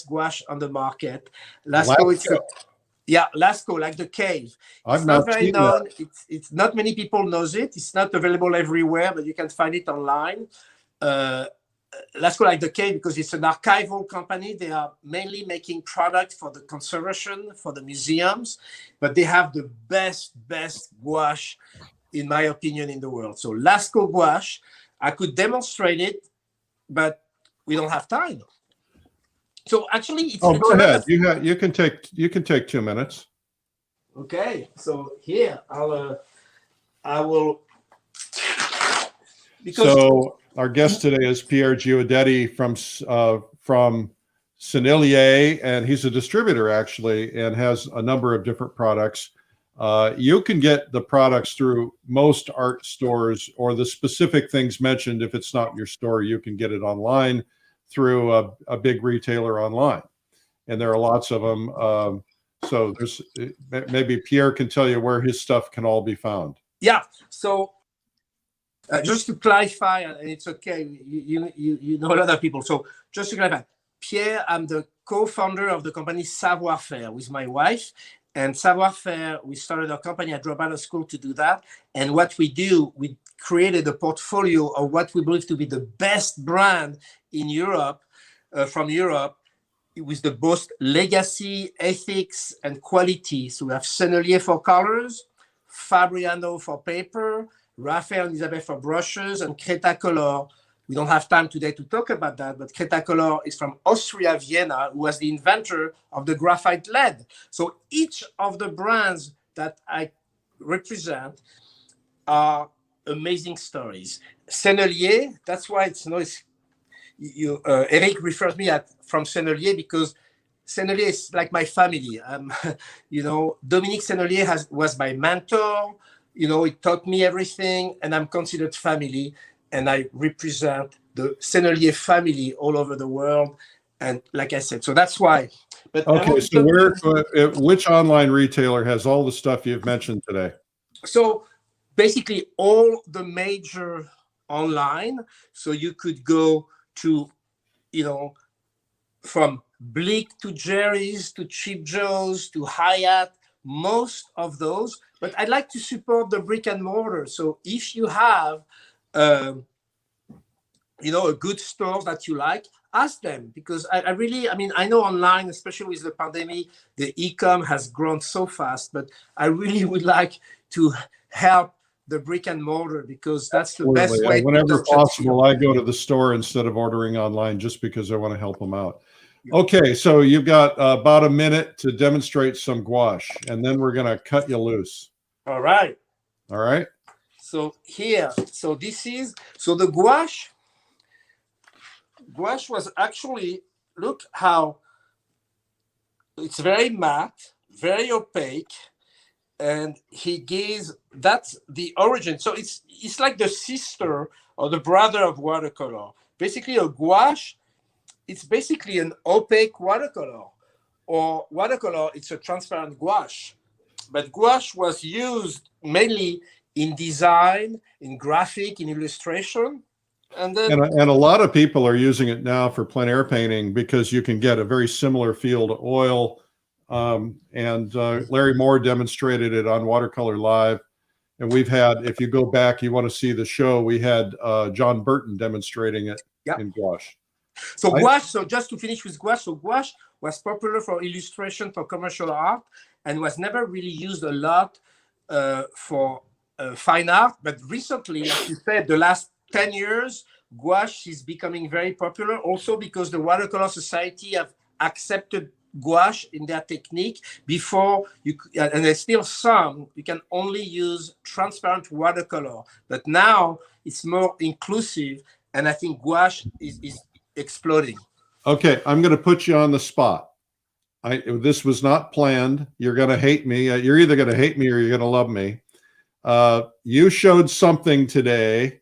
gouache on the market. Lascaux, Lascaux, like the cave. It's not very known. It's not many people knows it. It's not available everywhere, but you can find it online. Lascaux, like the cave, because it's an archival company. They are mainly making products for the conservation, for the museums, but they have the best gouache, in my opinion, in the world. So Lascaux gouache, I could demonstrate it, but we don't have time. So actually, it's go ahead. You can take 2 minutes. Okay. So here I will. So our guest today is Pierre Guidetti from Sennelier, and he's a distributor actually, and has a number of different products. You can get the products through most art stores, or the specific things mentioned. If it's not your store, you can get it online through a big retailer online, and there are lots of them. So maybe Pierre can tell you where his stuff can all be found. Yeah. So just to clarify, and it's okay, you know a lot of people. So just to clarify, Pierre, I'm the co-founder of the company Savoir Faire with my wife. And Savoir Faire, we started a company. I dropped out of school to do that. And what we do, we created a portfolio of what we believe to be the best brand in Europe, from Europe, with the most legacy, ethics, and quality. So we have Sennelier for colors, Fabriano for paper, Raphael and Isabelle for brushes, and Cretacolor. We don't have time today to talk about that, but Cretacolor is from Austria, Vienna, who was the inventor of the graphite lead. So each of the brands that I represent are amazing stories. Sennelier, that's why it's nice. Eric refers me from Sennelier because Sennelier is like my family. Dominique Sennelier was my mentor. He taught me everything, and I'm considered family. And I represent the Sennelier family all over the world. And like I said, so that's why. But okay, so which online retailer has all the stuff you've mentioned today? So basically all the major online. So you could go to, from Blick to Jerry's to Cheap Joe's to Hyatt, most of those. But I'd like to support the brick and mortar. So if you have a good store that you like, ask them, because I know online, especially with the pandemic, the e-com has grown so fast, but I really would like to help the brick and mortar, because that's the best way. Whenever possible, I go to the store instead of ordering online, just because I want to help them out. Okay, so you've got about a minute to demonstrate some gouache, and then we're going to cut you loose. All right. All right. So here, so this is, so the gouache was actually, look how it's very matte, very opaque, and he gives, that's the origin. So it's like the sister or the brother of watercolor. Basically a gouache, it's basically an opaque watercolor, or watercolor, it's a transparent gouache. But gouache was used mainly in design, in graphic, in illustration. And then and a lot of people are using it now for plein air painting because you can get a very similar feel to oil. And Larry Moore demonstrated it on Watercolor Live. And we've had, if you go back, you want to see the show, we had John Burton demonstrating it in gouache. So gouache, so just to finish with gouache, so gouache was popular for illustration, for commercial art, and was never really used a lot for fine art. But recently, as you said, the last 10 years, gouache is becoming very popular, also because the Watercolor Society have accepted gouache in their technique. Before, and there's still some, you can only use transparent watercolor. But now it's more inclusive, and I think gouache is exploding. Okay, I'm going to put you on the spot. This was not planned. You're going to hate me. You're either going to hate me or you're going to love me. You showed something today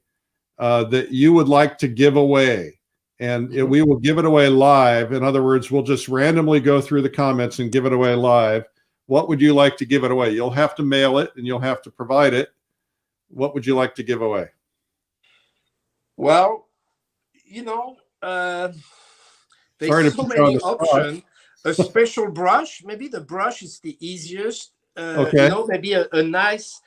that you would like to give away, and we will give it away live. In other words, we'll just randomly go through the comments and give it away live. What would you like to give it away? You'll have to mail it and you'll have to provide it. What would you like to give away? Well, you know, there's so many options. A special brush, maybe the brush is the easiest. Okay. You know, maybe a nice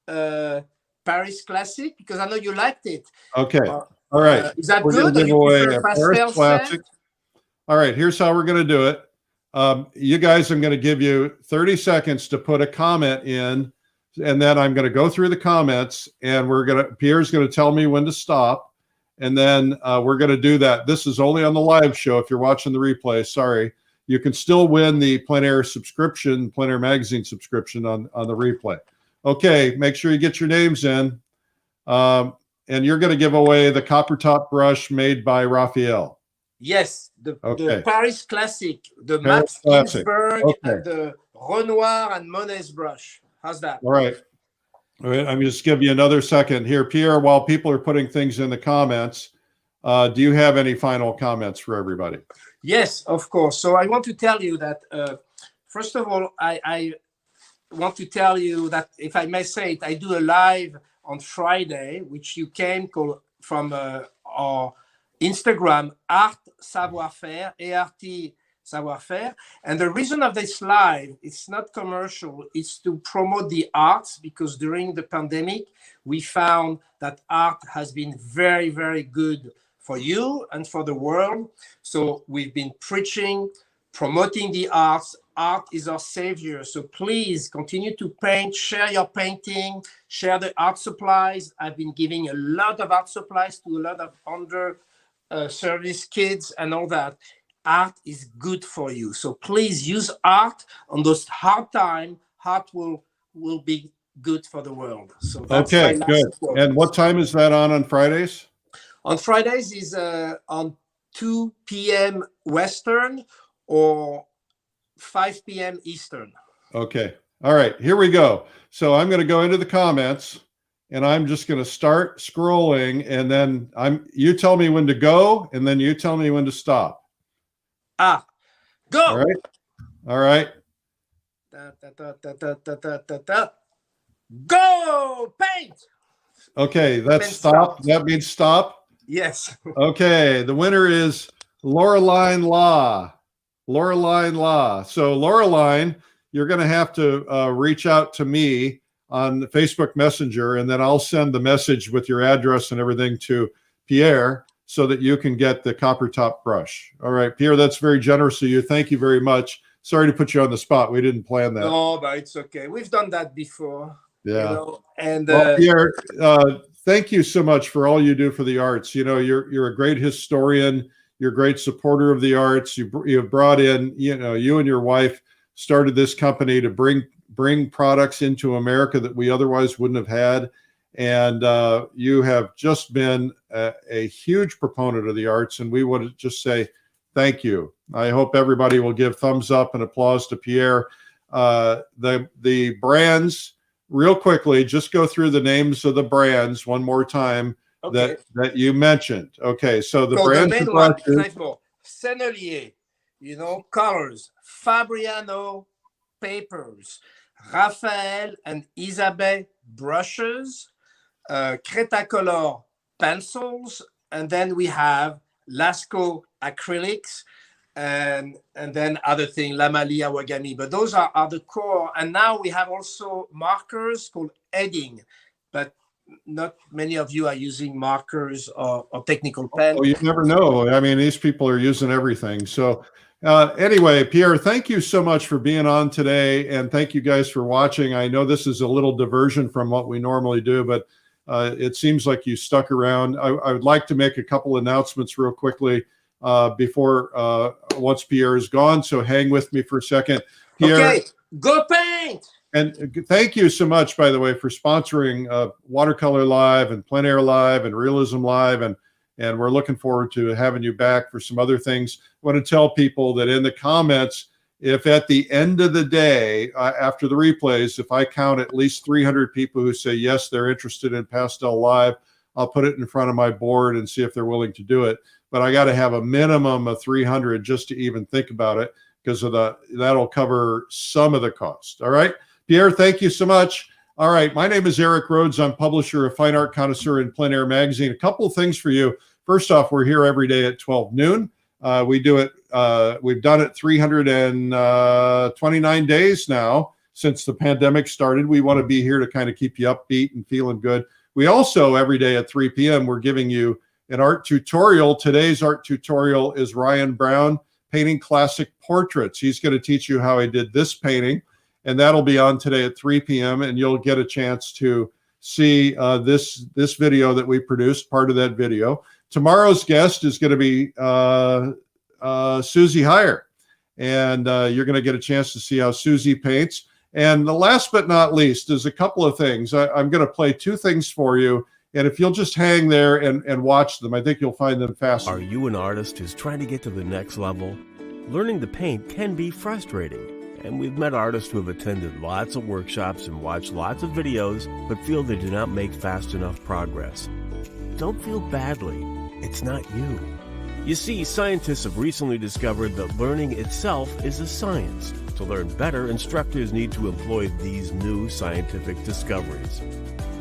Paris Classic, because I know you liked it. Okay. All right. Is that we're good? Give away a Paris Classic. All right. Here's how we're going to do it. You guys, I'm going to give you 30 seconds to put a comment in, and then I'm going to go through the comments, and Pierre's going to tell me when to stop. And then we're going to do that. This is only on the live show. If you're watching the replay, sorry. You can still win the Plein Air subscription, Plein Air magazine subscription on the replay. Okay, make sure you get your names in. And you're going to give away the copper top brush made by Raphael. Yes, the Paris Classic, the Max Ginsberg, and the Renoir and Monet's brush. How's that? All right. All right, I'm just give you another second here. Pierre, while people are putting things in the comments, do you have any final comments for everybody? Yes, of course. So I want to tell you that, first of all, I want to tell you that, if I may say it, I do a live on Friday, which you can call from our Instagram, Art Savoir Faire, A-R-T Savoir Faire. And the reason of this live, it's not commercial, it's to promote the arts, because during the pandemic, we found that art has been very, very good for you and for the world. So we've been preaching, promoting the arts. Art is our savior. So please continue to paint, share your painting, share the art supplies. I've been giving a lot of art supplies to a lot of under-service kids and all that. Art is good for you. So please use art on those hard times. Art will be good for the world. So that's okay, good. Quote. And what time is that on Fridays? On Fridays is on 2 p.m. Western or 5 p.m. Eastern. Okay. All right. Here we go. So I'm going to go into the comments, and I'm just going to start scrolling, and then you tell me when to go, and then you tell me when to stop. Go. All right. All right. Go. Paint. Okay. That's stop. That means stop. Yes. Okay. The winner is Laureline Law. Laureline Law. So Laureline, you're going to have to reach out to me on Facebook Messenger, and then I'll send the message with your address and everything to Pierre so that you can get the copper top brush. All right, Pierre, that's very generous of you. Thank you very much. Sorry to put you on the spot. We didn't plan that. No, but it's okay. We've done that before. Yeah. You know? And well, Pierre, thank you so much for all you do for the arts. You know, you're a great historian. You're a great supporter of the arts. You've brought in, you and your wife started this company to bring products into America that we otherwise wouldn't have had. And you have just been a huge proponent of the arts. And we want to just say thank you. I hope everybody will give thumbs up and applause to Pierre. The brands, real quickly, just go through the names of the brands one more time. Okay. that you mentioned. Okay, so the brands. The main one, Sennelier, colors, Fabriano papers, Raphael and Isabelle brushes, Cretacolor pencils, and then we have Lascaux acrylics, and then other thing, Lamali Awagami. But those are the core. And now we have also markers called Edding, but not many of you are using markers or technical pen. Oh, you never know. I mean, these people are using everything. So anyway, Pierre, thank you so much for being on today. And thank you guys for watching. I know this is a little diversion from what we normally do, but it seems like you stuck around. I would like to make a couple announcements real quickly before once Pierre is gone. So hang with me for a second. Pierre, okay, go paint. And thank you so much, by the way, for sponsoring Watercolor Live and Plein Air Live and Realism Live. And we're looking forward to having you back for some other things. I want to tell people that in the comments, if at the end of the day, after the replays, if I count at least 300 people who say, yes, they're interested in Pastel Live, I'll put it in front of my board and see if they're willing to do it. But I got to have a minimum of 300 just to even think about it, because of that'll cover some of the cost. All right. Pierre, thank you so much. All right. My name is Eric Rhoads. I'm publisher of Fine Art Connoisseur in Plein Air Magazine. A couple of things for you. First off, we're here every day at 12 noon. We do it. We've done it 329 days now since the pandemic started. We want to be here to kind of keep you upbeat and feeling good. We also, every day at 3 p.m., we're giving you an art tutorial. Today's art tutorial is Ryan Brown painting classic portraits. He's going to teach you how he did this painting. And that'll be on today at 3 p.m. And you'll get a chance to see this video that we produced, part of that video. Tomorrow's guest is going to be Susie Heyer. And you're going to get a chance to see how Susie paints. And the last but not least is a couple of things. I'm going to play two things for you. And if you'll just hang there and watch them, I think you'll find them fascinating. Are you an artist who's trying to get to the next level? Learning to paint can be frustrating. And we've met artists who have attended lots of workshops and watched lots of videos, but feel they do not make fast enough progress. Don't feel badly. It's not you. You see, scientists have recently discovered that learning itself is a science. To learn better, instructors need to employ these new scientific discoveries.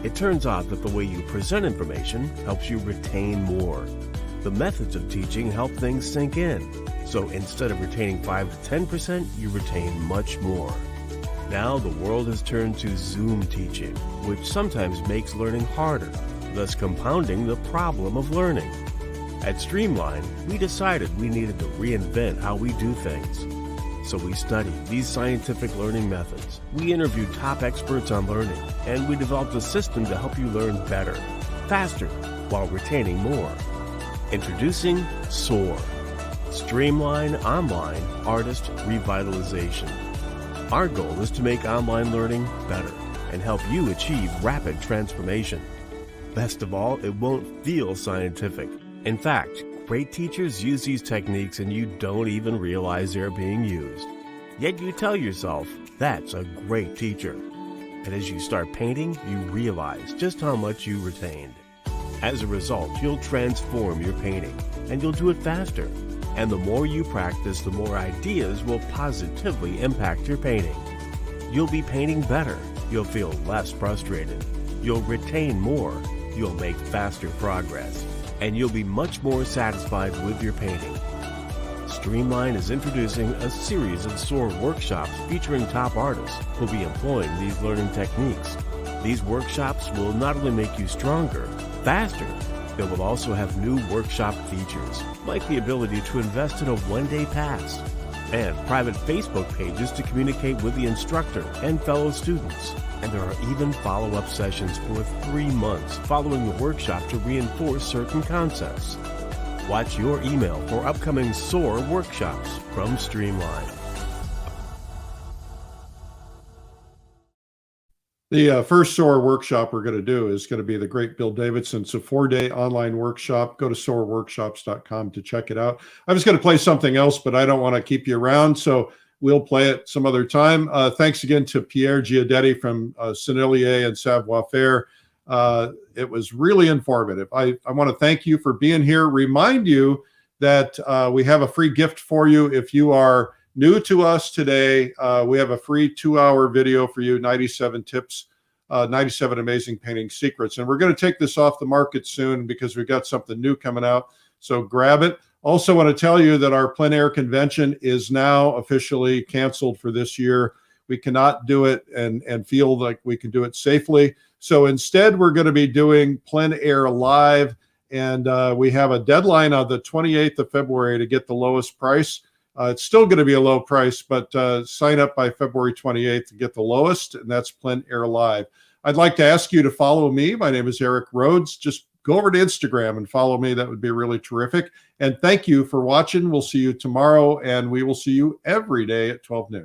It turns out that the way you present information helps you retain more. The methods of teaching help things sink in. So instead of retaining 5 to 10%, you retain much more. Now the world has turned to Zoom teaching, which sometimes makes learning harder, thus compounding the problem of learning. At Streamline, we decided we needed to reinvent how we do things. So we studied these scientific learning methods. We interviewed top experts on learning, and we developed a system to help you learn better, faster, while retaining more. Introducing SOAR. Streamline Online Artist Revitalization. Our goal is to make online learning better and help you achieve rapid transformation. Best of all, it won't feel scientific. In fact, great teachers use these techniques and you don't even realize they're being used. Yet you tell yourself, that's a great teacher. And as you start painting, you realize just how much you retained. As a result, you'll transform your painting and you'll do it faster. And the more you practice, the more ideas will positively impact your painting. You'll be painting better. You'll feel less frustrated. You'll retain more. You'll make faster progress. And you'll be much more satisfied with your painting. Streamline is introducing a series of SOAR workshops featuring top artists who'll be employing these learning techniques. These workshops will not only make you stronger, faster, they will also have new workshop features, like the ability to invest in a one-day pass, and private Facebook pages to communicate with the instructor and fellow students. And there are even follow-up sessions for 3 months following the workshop to reinforce certain concepts. Watch your email for upcoming SOAR workshops from Streamline. The first SOAR workshop we're going to do is going to be the great Bill Davidson. It's a 4-day online workshop. Go to soarworkshops.com to check it out. I was going to play something else, but I don't want to keep you around, so we'll play it some other time. Thanks again to Pierre Guidetti from Sennelier and Savoir Faire. It was really informative. I want to thank you for being here. Remind you that we have a free gift for you if you are new to us today. We have a free 2-hour video for you, 97 tips, 97 amazing painting secrets. And we're going to take this off the market soon because we've got something new coming out. So grab it. Also want to tell you that our plein air convention is now officially canceled for this year. We cannot do it and feel like we can do it safely. So instead, we're going to be doing plein air live. And we have a deadline on the 28th of February to get the lowest price. It's still going to be a low price, but sign up by February 28th to get the lowest, and that's Plein Air Live. I'd like to ask you to follow me. My name is Eric Rhoads. Just go over to Instagram and follow me. That would be really terrific. And thank you for watching. We'll see you tomorrow, and we will see you every day at 12 noon.